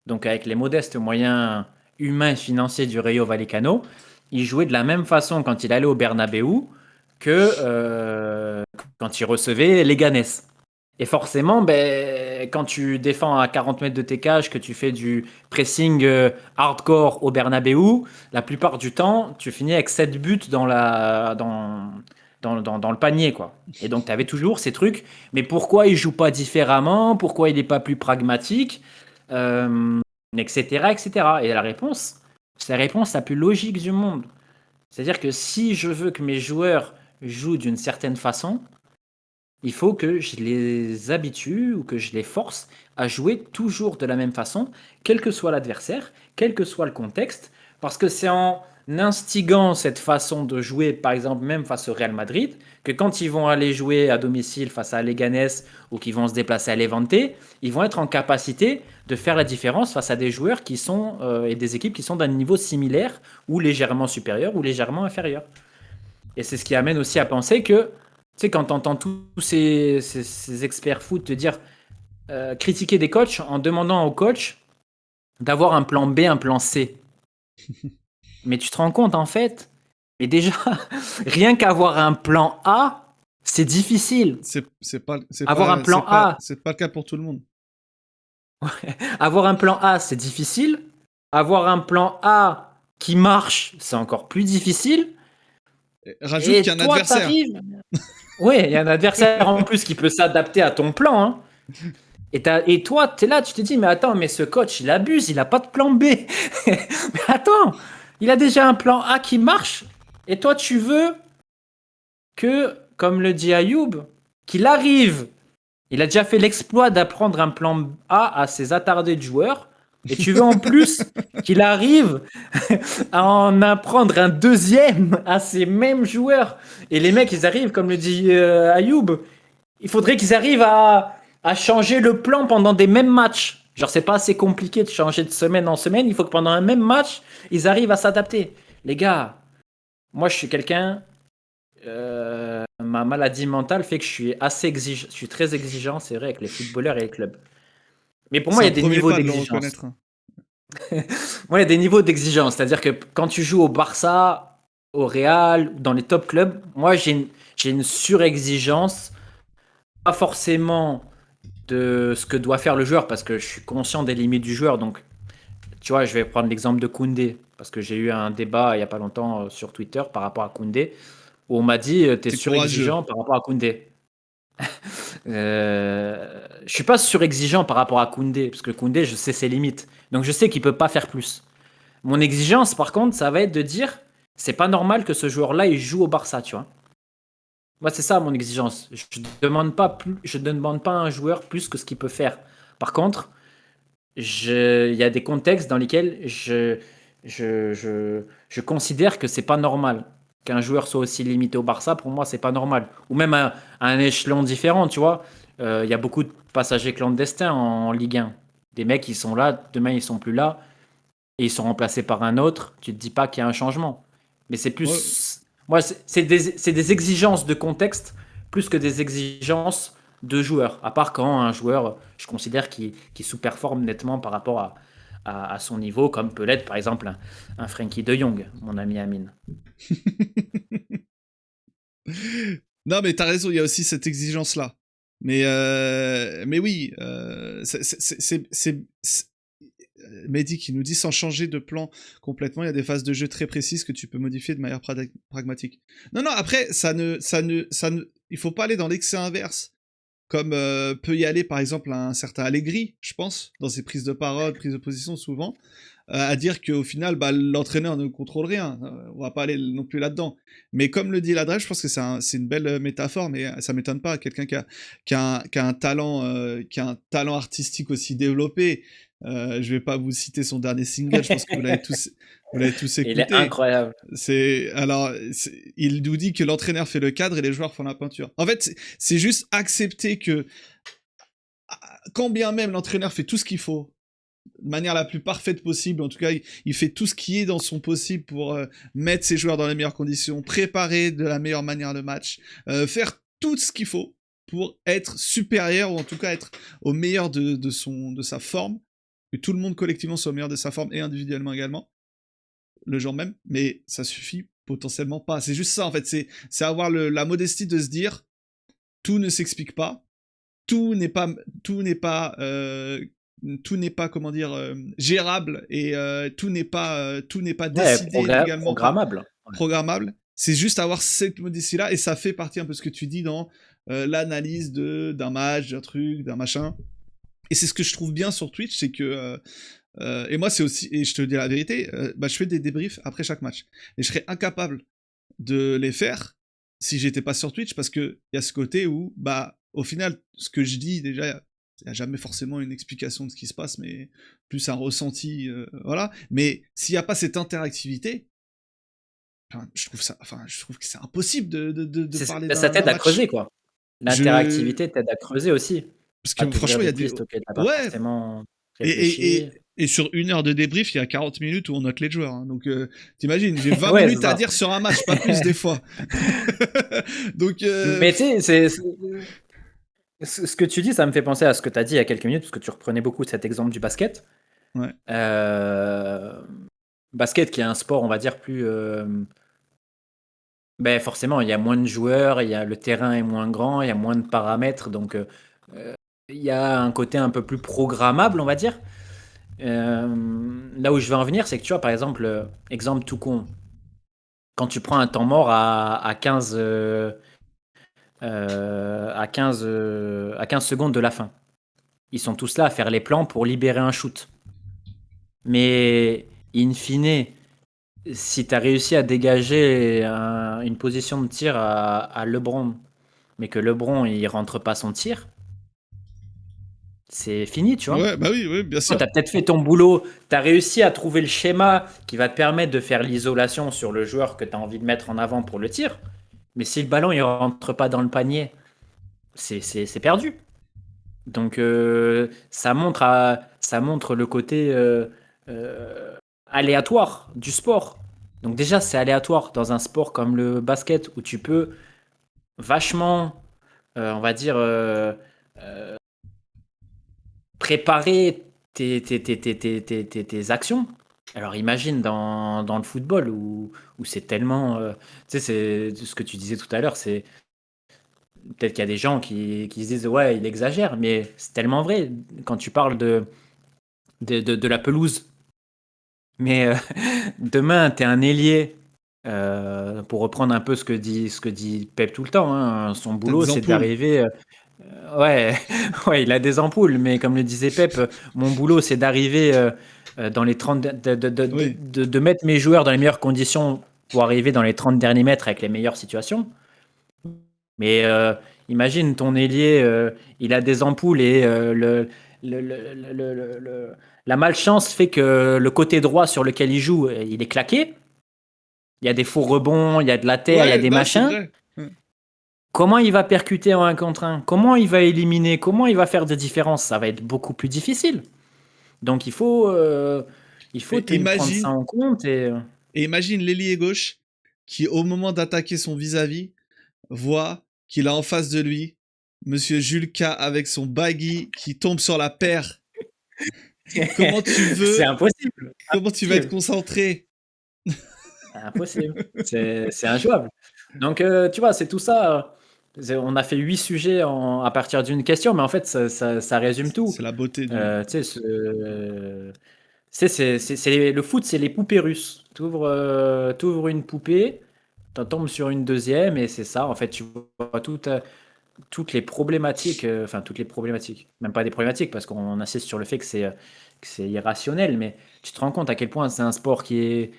Donc avec les modestes moyens humains et financiers du Rayo Vallecano, il jouait de la même façon quand il allait au Bernabéu que quand il recevait Leganés. Et forcément, ben, quand tu défends à 40 mètres de tes cages, que tu fais du pressing hardcore au Bernabéu, la plupart du temps, tu finis avec 7 buts dans le panier, quoi. Et donc, tu avais toujours ces trucs. Mais pourquoi il joue pas différemment? Pourquoi il n'est pas plus pragmatique? Etc., etc. Et la réponse, c'est la réponse la plus logique du monde. C'est-à-dire que si je veux que mes joueurs jouent d'une certaine façon, il faut que je les habitue ou que je les force à jouer toujours de la même façon, quel que soit l'adversaire, quel que soit le contexte, parce que c'est en instigant cette façon de jouer, par exemple même face au Real Madrid, que quand ils vont aller jouer à domicile face à Leganés ou qu'ils vont se déplacer à Levante, ils vont être en capacité de faire la différence face à des joueurs qui sont et des équipes qui sont d'un niveau similaire ou légèrement supérieur ou légèrement inférieur. Et c'est ce qui amène aussi à penser que, tu sais, quand tu entends tous ces experts foot te dire critiquer des coachs en demandant au coach d'avoir un plan B, un plan C. Mais tu te rends compte, en fait, mais déjà, rien qu'avoir un plan A, c'est difficile. Avoir un plan A, c'est pas le cas pour tout le monde. avoir un plan A, c'est difficile. Avoir un plan A qui marche, c'est encore plus difficile. Rajoute qu'il y a un adversaire. Oui, il y a un adversaire en plus qui peut s'adapter à ton plan. Hein. Et toi, tu es là, tu te dis, mais attends, mais ce coach, il abuse, il n'a pas de plan B. Mais attends, il a déjà un plan A qui marche. Et toi, tu veux que, comme le dit Ayoub, qu'il arrive. Il a déjà fait l'exploit d'apprendre un plan A à ses attardés de joueurs. Et tu veux en plus qu'il arrive à en apprendre un deuxième à ces mêmes joueurs. Et les mecs, ils arrivent, comme le dit Ayoub, il faudrait qu'ils arrivent à changer le plan pendant des mêmes matchs. Genre, c'est pas assez compliqué de changer de semaine en semaine. Il faut que pendant un même match, ils arrivent à s'adapter. Les gars, moi, je suis quelqu'un. Ma maladie mentale fait que je suis assez exigeant. Je suis très exigeant, c'est vrai, avec les footballeurs et les clubs. Mais pour moi, il y a des niveaux d'exigence. Moi, il y a des niveaux d'exigence. C'est-à-dire que quand tu joues au Barça, au Real, dans les top clubs, moi, j'ai une surexigence. Pas forcément de ce que doit faire le joueur, parce que je suis conscient des limites du joueur. Donc, tu vois, je vais prendre l'exemple de Koundé, parce que j'ai eu un débat il n'y a pas longtemps sur Twitter par rapport à Koundé, où on m'a dit t'es surexigeant par rapport à Koundé. Je suis pas surexigeant par rapport à Koundé, parce que Koundé, je sais ses limites. Donc je sais qu'il peut pas faire plus. Mon exigence, par contre, ça va être de dire c'est pas normal que ce joueur-là il joue au Barça, tu vois. Moi, c'est ça mon exigence. Je ne demande pas à un joueur plus que ce qu'il peut faire. Par contre, il y a des contextes dans lesquels je considère que c'est pas normal qu'un joueur soit aussi limité au Barça. Pour moi, c'est pas normal. Ou même à un échelon différent, tu vois. Il y a beaucoup de passagers clandestins en Ligue 1. Des mecs, ils sont là, demain, ils sont plus là, et ils sont remplacés par un autre. Tu te dis pas qu'il y a un changement. Mais c'est plus... Ouais. Moi, c'est des exigences de contexte plus que des exigences de joueurs. À part quand un joueur, je considère qu'il sous-performe nettement par rapport à son niveau, comme peut l'être par exemple un Frenkie de Jong, mon ami Amine. Non, mais t'as raison, il y a aussi cette exigence-là. Mais oui, c'est Mehdi qui nous dit sans changer de plan complètement, il y a des phases de jeu très précises que tu peux modifier de manière pragmatique. Non, après, il faut pas aller dans l'excès inverse. comme peut y aller par exemple un certain Allegri, je pense, dans ses prises de parole, prises de position souvent, à dire qu'au final, bah, l'entraîneur ne contrôle rien. On va pas aller non plus là-dedans. Mais comme le dit Ladresse, je pense que c'est une belle métaphore, mais ça m'étonne pas. Quelqu'un qui a un talent, qui a un talent artistique aussi développé. Je vais pas vous citer son dernier single, je pense que vous l'avez tous Il est écouté. incroyable. Il nous dit que l'entraîneur fait le cadre et les joueurs font la peinture. En fait, c'est juste accepter que, quand bien même l'entraîneur fait tout ce qu'il faut, de manière la plus parfaite possible, en tout cas, il fait tout ce qui est dans son possible pour mettre ses joueurs dans les meilleures conditions, préparer de la meilleure manière le match, faire tout ce qu'il faut pour être supérieur, ou en tout cas être au meilleur de sa forme, que tout le monde collectivement soit au meilleur de sa forme, et individuellement également, le jour même, mais ça suffit potentiellement pas. C'est juste ça, en fait, c'est avoir la modestie de se dire, tout ne s'explique pas, tout n'est pas comment dire gérable, et tout n'est pas décidé légalement Programmable. programmable. C'est juste avoir cette modestie là, et ça fait partie un peu de ce que tu dis dans l'analyse d'un match, d'un truc, d'un machin. Et c'est ce que je trouve bien sur Twitch, c'est que et moi c'est aussi, et je te dis la vérité, bah, je fais des débriefs après chaque match, et je serais incapable de les faire si j'étais pas sur Twitch, parce que il y a ce côté où, bah, au final, ce que je dis, déjà, il n'y a jamais forcément une explication de ce qui se passe, mais plus un ressenti, voilà. Mais s'il n'y a pas cette interactivité, je trouve que c'est impossible de parler Ça d'un t'aide à match. creuser, quoi. Je... L'interactivité t'aide à creuser aussi. Parce À que t'ouvrir franchement, il y des a des... pistes auxquelles t'as pas Ouais, forcément et, réfléchi. et sur 1 heure de débrief, il y a 40 minutes où on note les joueurs, hein. Donc, t'imagines, j'ai 20 Ouais, c'est minutes à ça. dire sur un match, pas plus des fois. Donc, Mais tu sais, ce que tu dis, ça me fait penser à ce que tu as dit il y a quelques minutes, parce que tu reprenais beaucoup cet exemple du basket. ouais. Basket qui est un sport, on va dire, plus... ben forcément, il y a moins de joueurs, le terrain est moins grand, il y a moins de paramètres, donc il y a un côté un peu plus programmable, on va dire. Là où je veux en venir, c'est que tu vois, par exemple, exemple tout con, quand tu prends un temps mort à 15, à 15 secondes de la fin, ils sont tous là à faire les plans pour libérer un shoot. Mais in fine, si tu as réussi à dégager une position de tir à LeBron, mais que LeBron il rentre pas son tir, c'est fini, tu vois. Ouais, bah oui, oui, bien Tu sûr. as peut-être fait ton boulot, tu as réussi à trouver le schéma qui va te permettre de faire l'isolation sur le joueur que tu as envie de mettre en avant pour le tir. Mais si le ballon il rentre pas dans le panier, c'est perdu. Donc ça montre le côté euh, aléatoire du sport. Donc déjà c'est aléatoire dans un sport comme le basket où tu peux vachement, on va dire, préparer tes actions. Alors imagine dans le football où c'est tellement... tu sais, c'est ce que tu disais tout à l'heure, c'est peut-être qu'il y a des gens qui se disent ouais, il exagère, mais c'est tellement vrai quand tu parles de la pelouse. Mais demain, tu es un ailier, pour reprendre un peu ce que dit Pep tout le temps, hein, son T'as boulot, des c'est ampoules. d'arriver. Ouais, ouais, il a des ampoules, mais comme le disait Pep, mon boulot, c'est d'arriver dans les 30, Oui. de mettre mes joueurs dans les meilleures conditions pour arriver dans les 30 derniers mètres avec les meilleures situations. Mais imagine ton ailier, il a des ampoules et la malchance fait que le côté droit sur lequel il joue, il est claqué. Il y a des faux rebonds, il y a de la terre, il y a Ouais, des non, c'est machins. vrai. Comment il va percuter en 1 contre 1? Comment il va éliminer? Comment il va faire de différence? Ça va être beaucoup plus difficile. Donc il faut Et prendre ça imagine, en compte. et imagine l'ailier gauche qui, au moment d'attaquer son vis-à-vis, voit qu'il a en face de lui Monsieur Jules K avec son baggy qui tombe sur la paire. Comment tu C'est veux, impossible. comment tu vas être Impossible. concentré? Impossible. C'est injouable. Donc, tu vois, c'est tout ça. On a fait 8 sujets à partir d'une question, mais en fait, ça résume tout. C'est la beauté du. Tu sais, le foot, c'est les poupées russes. T'ouvres une poupée, t'en tombes sur une deuxième, et c'est ça. En fait, tu vois tout. toutes les problématiques, toutes les problématiques, même pas des problématiques, parce qu'on insiste sur le fait que c'est irrationnel, mais tu te rends compte à quel point c'est un sport qui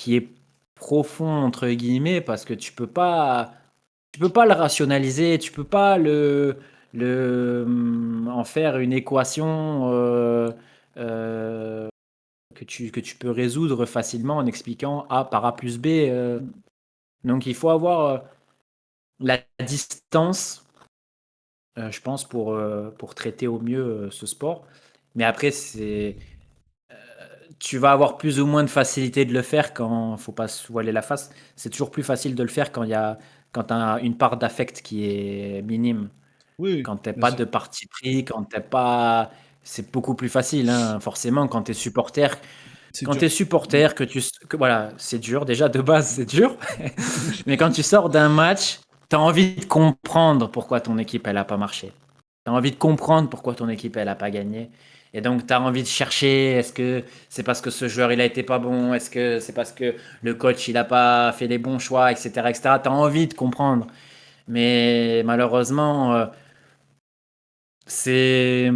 est profond, entre guillemets, parce que tu peux pas le rationaliser, tu peux pas en faire une équation que tu peux résoudre facilement en expliquant A par A plus B. Donc il faut avoir la distance, je pense, pour traiter au mieux ce sport. Mais après, tu vas avoir plus ou moins de facilité de le faire quand faut pas se voiler la face. C'est toujours plus facile de le faire quand tu as une part d'affect qui est minime. Oui, oui, Quand t'es bien pas sûr. de parti pris, quand t'es pas. C'est beaucoup plus facile, hein, forcément, quand t'es supporter. C'est Quand dur. t'es supporter, voilà, c'est dur, déjà de base, c'est dur. Mais quand tu sors d'un match, t'as envie de comprendre pourquoi ton équipe, elle a pas marché. T'as envie de comprendre pourquoi ton équipe, elle a pas gagné. Et donc, t'as envie de chercher, est-ce que c'est parce que ce joueur, il a été pas bon? Est-ce que c'est parce que le coach, il a pas fait les bons choix, etc., etc. T'as envie de comprendre. Mais malheureusement, c'est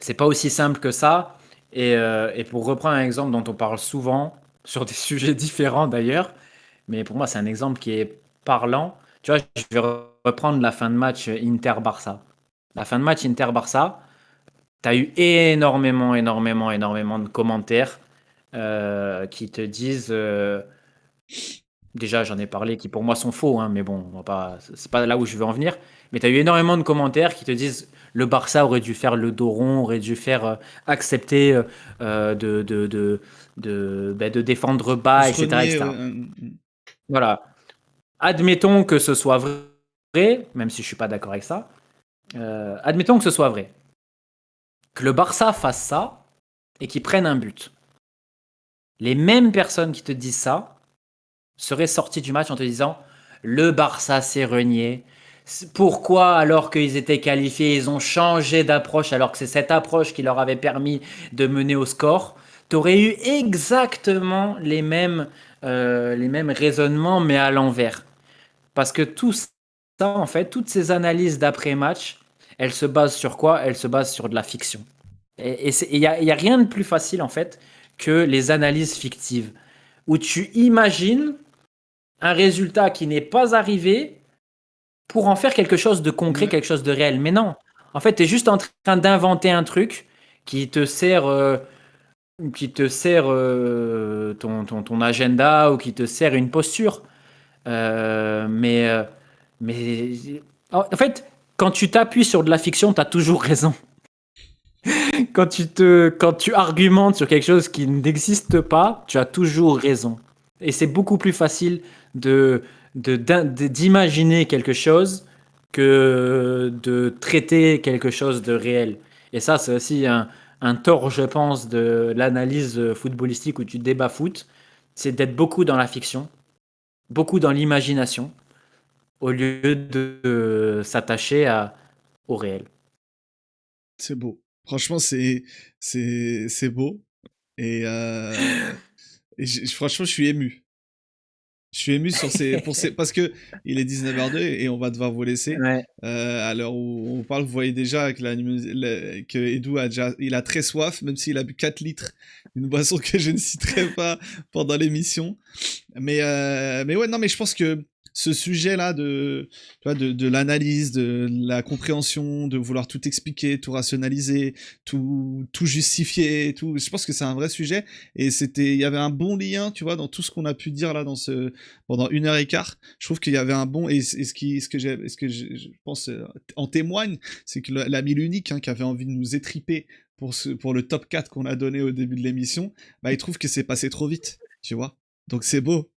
c'est pas aussi simple que ça. Et pour reprendre un exemple dont on parle souvent, sur des sujets différents d'ailleurs, mais pour moi c'est un exemple qui est parlant. Tu vois, je vais reprendre la fin de match Inter-Barça. La fin de match Inter-Barça, tu as eu énormément de commentaires qui te disent déjà, j'en ai parlé qui pour moi sont faux, hein, mais bon, c'est pas là où je veux en venir. Mais tu as eu énormément de commentaires qui te disent le Barça aurait dû faire le dos rond, aurait dû faire accepter de défendre De bas, se etc., renier, ouais. etc. Voilà. Admettons que ce soit vrai, même si je suis pas d'accord avec ça. Admettons que ce soit vrai. Que le Barça fasse ça et qu'il prenne un but. Les mêmes personnes qui te disent ça seraient sorties du match en te disant le Barça s'est renié. Pourquoi, alors qu'ils étaient qualifiés, ils ont changé d'approche alors que c'est cette approche qui leur avait permis de mener au score? Tu aurais eu exactement les mêmes raisonnements, mais à l'envers. Parce que tout ça, en fait, toutes ces analyses d'après-match, elles se basent sur quoi? Elles se basent sur de la fiction. Et y a rien de plus facile, en fait, que les analyses fictives, où tu imagines un résultat qui n'est pas arrivé pour en faire quelque chose de concret, Ouais. quelque chose de réel. Mais non, en fait, tu es juste en train d'inventer un truc qui te sert, ton agenda ou qui te sert une posture. Euh, mais, euh, mais en fait, quand tu t'appuies sur de la fiction, tu as toujours raison. Quand tu argumentes sur quelque chose qui n'existe pas, tu as toujours raison. Et c'est beaucoup plus facile de, d'imaginer quelque chose que de traiter quelque chose de réel. Et ça, c'est aussi un tort, je pense, de l'analyse footballistique où tu débats foot, c'est d'être beaucoup dans la fiction, beaucoup dans l'imagination, au lieu de s'attacher au réel. C'est beau. Franchement, c'est beau. Et franchement, je suis ému. Je suis ému parce que il est 19h02 et on va devoir vous laisser. Ouais. À l'heure où on parle, vous voyez déjà que Edu il a très soif, même s'il a bu 4 litres, une boisson que je ne citerai pas pendant l'émission. Mais ouais, non, mais je pense que ce sujet-là tu vois, de l'analyse, de la compréhension, de vouloir tout expliquer, tout rationaliser, tout justifier, tout, je pense que c'est un vrai sujet. Et il y avait un bon lien, tu vois, dans tout ce qu'on a pu dire là pendant 1h15. Je trouve qu'il y avait un bon, ce que je pense en témoigne, c'est que l'ami l'unique qui avait envie de nous étriper pour le top 4 qu'on a donné au début de l'émission, bah, il trouve que c'est passé trop vite, tu vois. Donc c'est beau.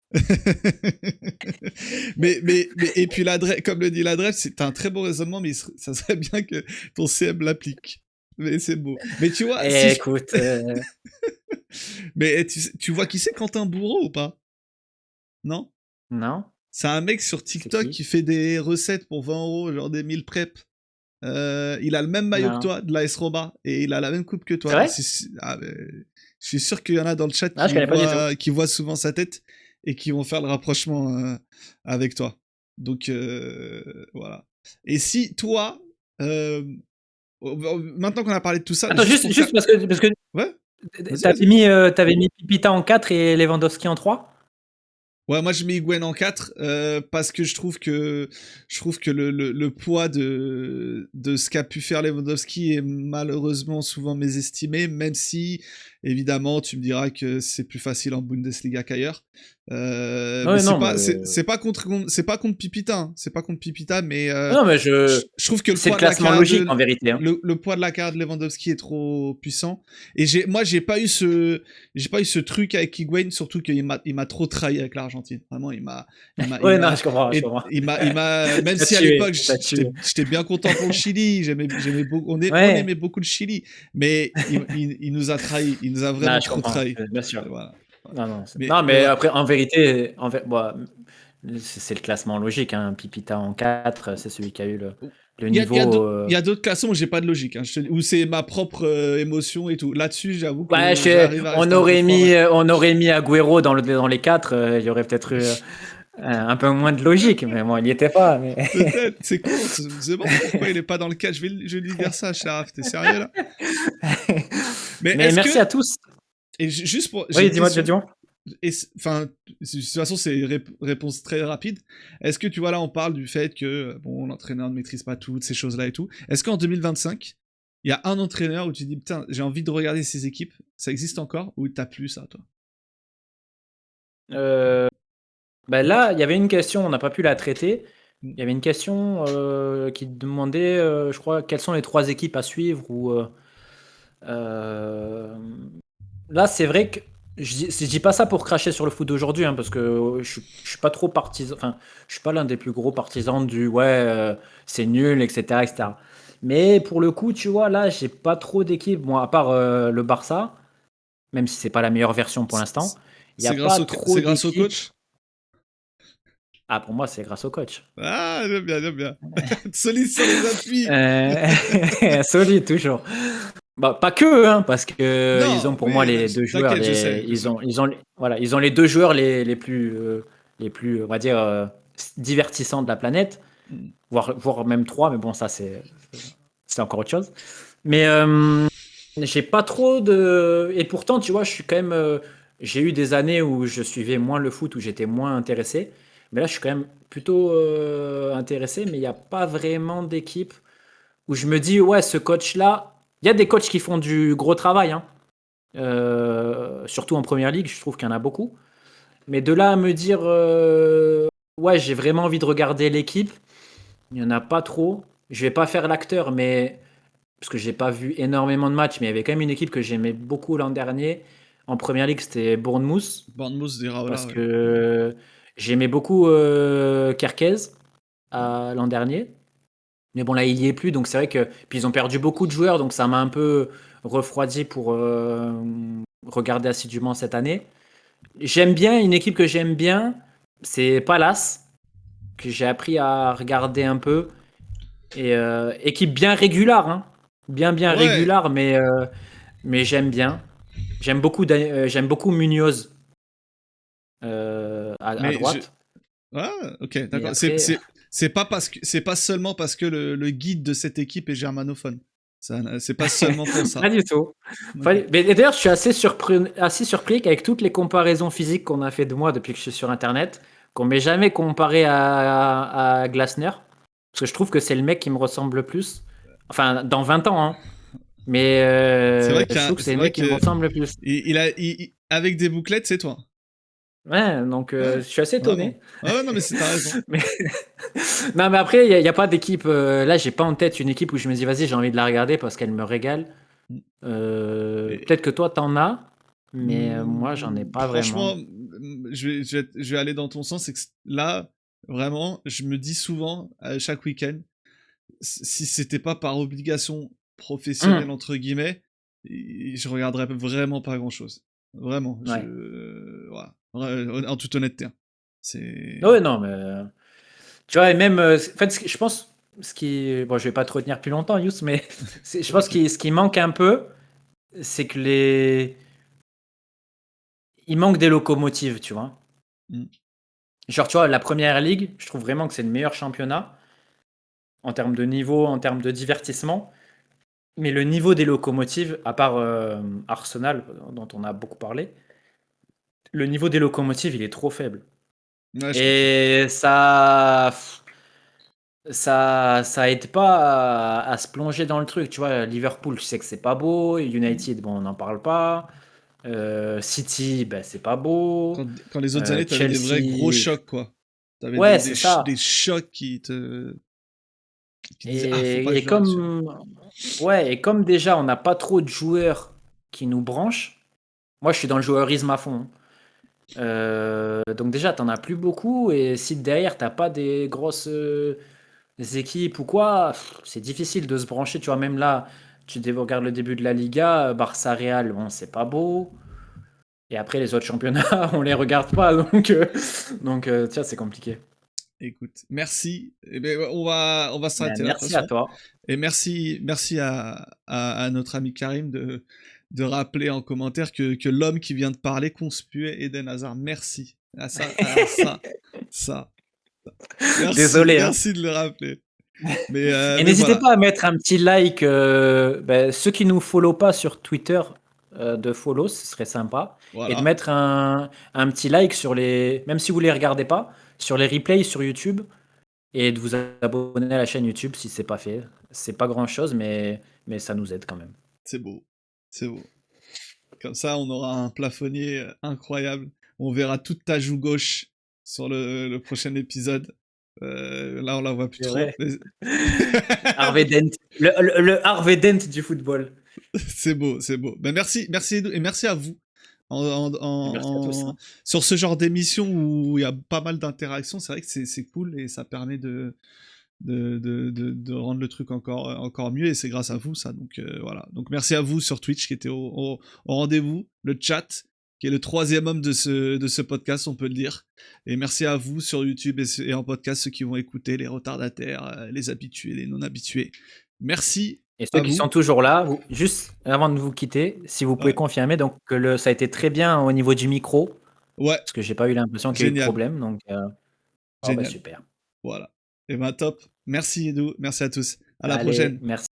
Et puis comme le dit l'adresse, c'est un très beau raisonnement, mais ça serait bien que ton CM l'applique. Mais c'est beau. Mais tu vois, Et écoute, mais tu vois qui c'est Quentin Bourreau ou pas? Non? non, C'est un mec sur c'est TikTok qui? qui fait des recettes pour 20 €, genre des meal prep. Il a le même maillot que Non. toi de l'AS Roma et il a la même coupe que C'est toi. vrai? Je suis sûr qu'il y en a dans le chat Ah, je connais pas du tout. qui voient souvent sa tête et qui vont faire le rapprochement avec toi. Donc voilà. Et si toi, maintenant qu'on a parlé de tout ça, Attends, juste parce que Ouais, vas-y, t'avais mis Pipita en 4 et Lewandowski en 3. Ouais, moi je mets Higuaín en 4 parce que je trouve que le poids de ce qu'a pu faire Lewandowski est malheureusement souvent mésestimé, même si évidemment tu me diras que c'est plus facile en Bundesliga qu'ailleurs. Mais Ouais, non, mais... c'est pas contre Pipita, hein. C'est pas contre Pipita, mais Non, mais je trouve que c'est le classement logique en vérité. Hein. le poids de la carrière de Lewandowski est trop puissant. Et j'ai pas eu ce truc avec Higuaín, surtout qu'il m'a trop trahi avec l'Argentine. Vraiment, Ouais, non, je comprends. même T'as si à tué, l'époque t'as tué. j'étais bien content pour le Chili, j'aimais beaucoup, on Ouais, aimait beaucoup le Chili, mais il nous a trahi, il nous a non, vraiment je trop comprends, trahi. bien sûr. Voilà. Non, non, Mais, non, mais mais ouais. après, en vérité, bon, c'est le classement logique. Hein. Pipita en 4, c'est celui qui a eu le niveau. Il y a d'autres classements où j'ai pas de logique, hein, où c'est ma propre émotion et tout. Là-dessus, j'avoue Ouais, que j'arrive à rester un peu froid. Ouais. on aurait mis Agüero dans les 4, il y aurait peut-être eu un peu moins de logique, mais bon, il n'y était pas. Mais... Peut-être, c'est con, c'est bon, pourquoi il est pas dans le cas. Je vais lui dire ça, Sharaf, t'es sérieux là? Mais mais est-ce que, merci à tous. et juste pour, j'ai Oui, une dis-moi, question, dis-moi. enfin, de toute façon, c'est une réponse très rapide. Est-ce que tu vois là, on parle du fait que bon, l'entraîneur ne maîtrise pas toutes ces choses-là et tout. Est-ce qu'en 2025, il y a un entraîneur où tu dis putain, j'ai envie de regarder ces équipes, ça existe encore ou t'as plus ça, toi? Ben là, il y avait une question, on n'a pas pu la traiter. Mm. Il y avait une question qui demandait, je crois, quelles sont les 3 équipes à suivre ou euh, là, c'est vrai que je dis pas ça pour cracher sur le foot d'aujourd'hui, hein, parce que je suis pas trop partisan, enfin, je suis pas l'un des plus gros partisans du ouais, c'est nul, etc., etc. Mais pour le coup, tu vois, là, j'ai pas trop d'équipes, bon, à part le Barça, même si c'est pas la meilleure version pour C'est l'instant, il n'y a pas trop c'est grâce au d'équipes. coach. Ah, pour moi, c'est grâce au coach. Ah, j'aime bien, j'aime bien. Solide sur les appuis. Solide, toujours. Bah, pas que, hein, parce que ils ont Non, pour moi oui, les 2 joueurs, t'inquiète, je sais. voilà, ils ont les 2 joueurs les plus, on va dire, divertissants de la planète, Mm. voire même 3, mais bon, ça c'est encore autre chose. Mais j'ai pas trop de, et pourtant, tu vois, je suis quand même, j'ai eu des années où je suivais moins le foot, où j'étais moins intéressé, mais là, je suis quand même plutôt intéressé, mais il n'y a pas vraiment d'équipe où je me dis, ouais, ce coach-là, il y a des coachs qui font du gros travail, hein. Surtout en première ligue, je trouve qu'il y en a beaucoup. Mais de là à me dire, ouais, j'ai vraiment envie de regarder l'équipe, il n'y en a pas trop. Je vais pas faire l'acteur, mais parce que j'ai pas vu énormément de matchs, mais il y avait quand même une équipe que j'aimais beaucoup l'an dernier. En première ligue, c'était Bournemouth, Bournemouth des Raola, parce ouais. que j'aimais beaucoup Kerkez l'an dernier. Mais bon, là, il y est plus, donc c'est vrai que. Puis ils ont perdu beaucoup de joueurs, donc ça m'a un peu refroidi pour regarder assidûment cette année. J'aime bien, une équipe que j'aime bien, c'est Palace, que j'ai appris à regarder un peu. Et équipe bien régulière, hein. Bien Ouais, régulière, mais j'aime bien. J'aime beaucoup Munoz à mais je. droite. Ah, ok, Mais d'accord. après, C'est pas seulement parce que le guide de cette équipe est germanophone. C'est pas seulement pour ça. pas du tout. Ok. Mais d'ailleurs, je suis assez surpris qu'avec toutes les comparaisons physiques qu'on a fait de moi depuis que je suis sur Internet, qu'on m'ait jamais comparé à Glasner. Parce que je trouve que c'est le mec qui me ressemble le plus. Enfin, dans 20 ans, hein. Mais je trouve que c'est C'est le vrai mec qui me que ressemble le plus. avec des bouclettes, c'est toi. Ouais, donc je Ouais, suis assez vraiment. étonné. Ah ouais, non, mais t'as raison. Mais... non, mais après, il y a pas d'équipe. Là, j'ai pas en tête une équipe où je me dis, vas-y, j'ai envie de la regarder parce qu'elle me régale. Et, Peut-être que toi, t'en as, mais moi, j'en ai pas franchement, vraiment. je vais aller dans ton sens. C'est que là, vraiment, je me dis souvent, à chaque week-end, si c'était pas par obligation professionnelle, Hum, entre guillemets, je regarderais vraiment pas grand-chose. Vraiment, ouais. voilà. En toute honnêteté, hein. C'est. Ouais, non, mais tu vois, et même, en fait, je pense, bon, je vais pas te retenir plus longtemps, Yous, mais je pense que ce qui manque un peu, c'est que il manque des locomotives, tu vois. Mm. Genre, tu vois, la première ligue, je trouve vraiment que c'est le meilleur championnat. en termes de niveau, en termes de divertissement. Mais le niveau des locomotives, à part Arsenal, dont on a beaucoup parlé, le niveau des locomotives, il est trop faible. Ouais, je comprends. Et ça aide pas à se plonger dans le truc. Tu vois, Liverpool, je sais que c'est pas beau. United, bon, on n'en parle pas. City, ben, c'est pas beau. Quand les autres années, t'avais des vrais gros Chelsea, chocs, quoi. T'avais ouais, c'est des ça. chocs qui disaient, ah, faut pas que Et je le rate celui-là. ouais, et comme déjà, on n'a pas trop de joueurs qui nous branchent, moi, je suis dans le joueurisme à fond, hein. Donc déjà, t'en as plus beaucoup, et si derrière, t'as pas des grosses équipes ou quoi, c'est difficile de se brancher. Tu vois, même là, regardes le début de la Liga, Barça Real, bon, c'est pas beau. Et après, les autres championnats, on les regarde pas, donc tiens, c'est compliqué. Écoute, merci. Eh ben, on va Ben, s'arrêter là, de toute merci à façon. toi. Et merci à notre ami Karim de rappeler en commentaire que l'homme qui vient de parler conspuait Eden Hazard. Merci. Ça. Désolé, hein. Merci de le rappeler. Et Mais n'hésitez voilà. pas à mettre un petit like. Ceux qui nous follow pas sur Twitter, de follow, ce serait sympa. Et de Voilà. mettre un petit like sur les. Même si vous les regardez pas, sur les replays sur YouTube. Et de vous abonner à la chaîne YouTube si c'est pas fait. C'est pas grand chose, mais ça nous aide quand même. C'est beau. C'est beau. Comme ça, on aura un plafonnier incroyable. On verra toute ta joue gauche sur le prochain épisode. Là, on la voit plus C'est trop. vrai. Harvey Dent. Le Harvey Dent du football. C'est beau, c'est beau. Ben merci et merci à vous. Et merci à tous, hein. Sur ce genre d'émission où il y a pas mal d'interactions, c'est vrai que c'est cool et ça permet de rendre le truc encore mieux et c'est grâce à vous ça. Donc voilà. Donc merci à vous sur Twitch qui était au rendez-vous, le chat qui est le troisième homme de ce podcast, on peut le dire. Et merci à vous sur YouTube et en podcast, ceux qui vont écouter, les retardataires, les habitués, les non-habitués. Merci Et ceux à qui vous. sont toujours là, juste avant de vous quitter, si vous pouvez Ouais. confirmer donc que ça a été très bien au niveau du micro, Ouais, parce que j'ai pas eu l'impression qu'il y a eu de génial. problème. Donc, bah Génial. super. Voilà. Et ben top. Merci Edo, merci à tous. À la Allez, prochaine. merci.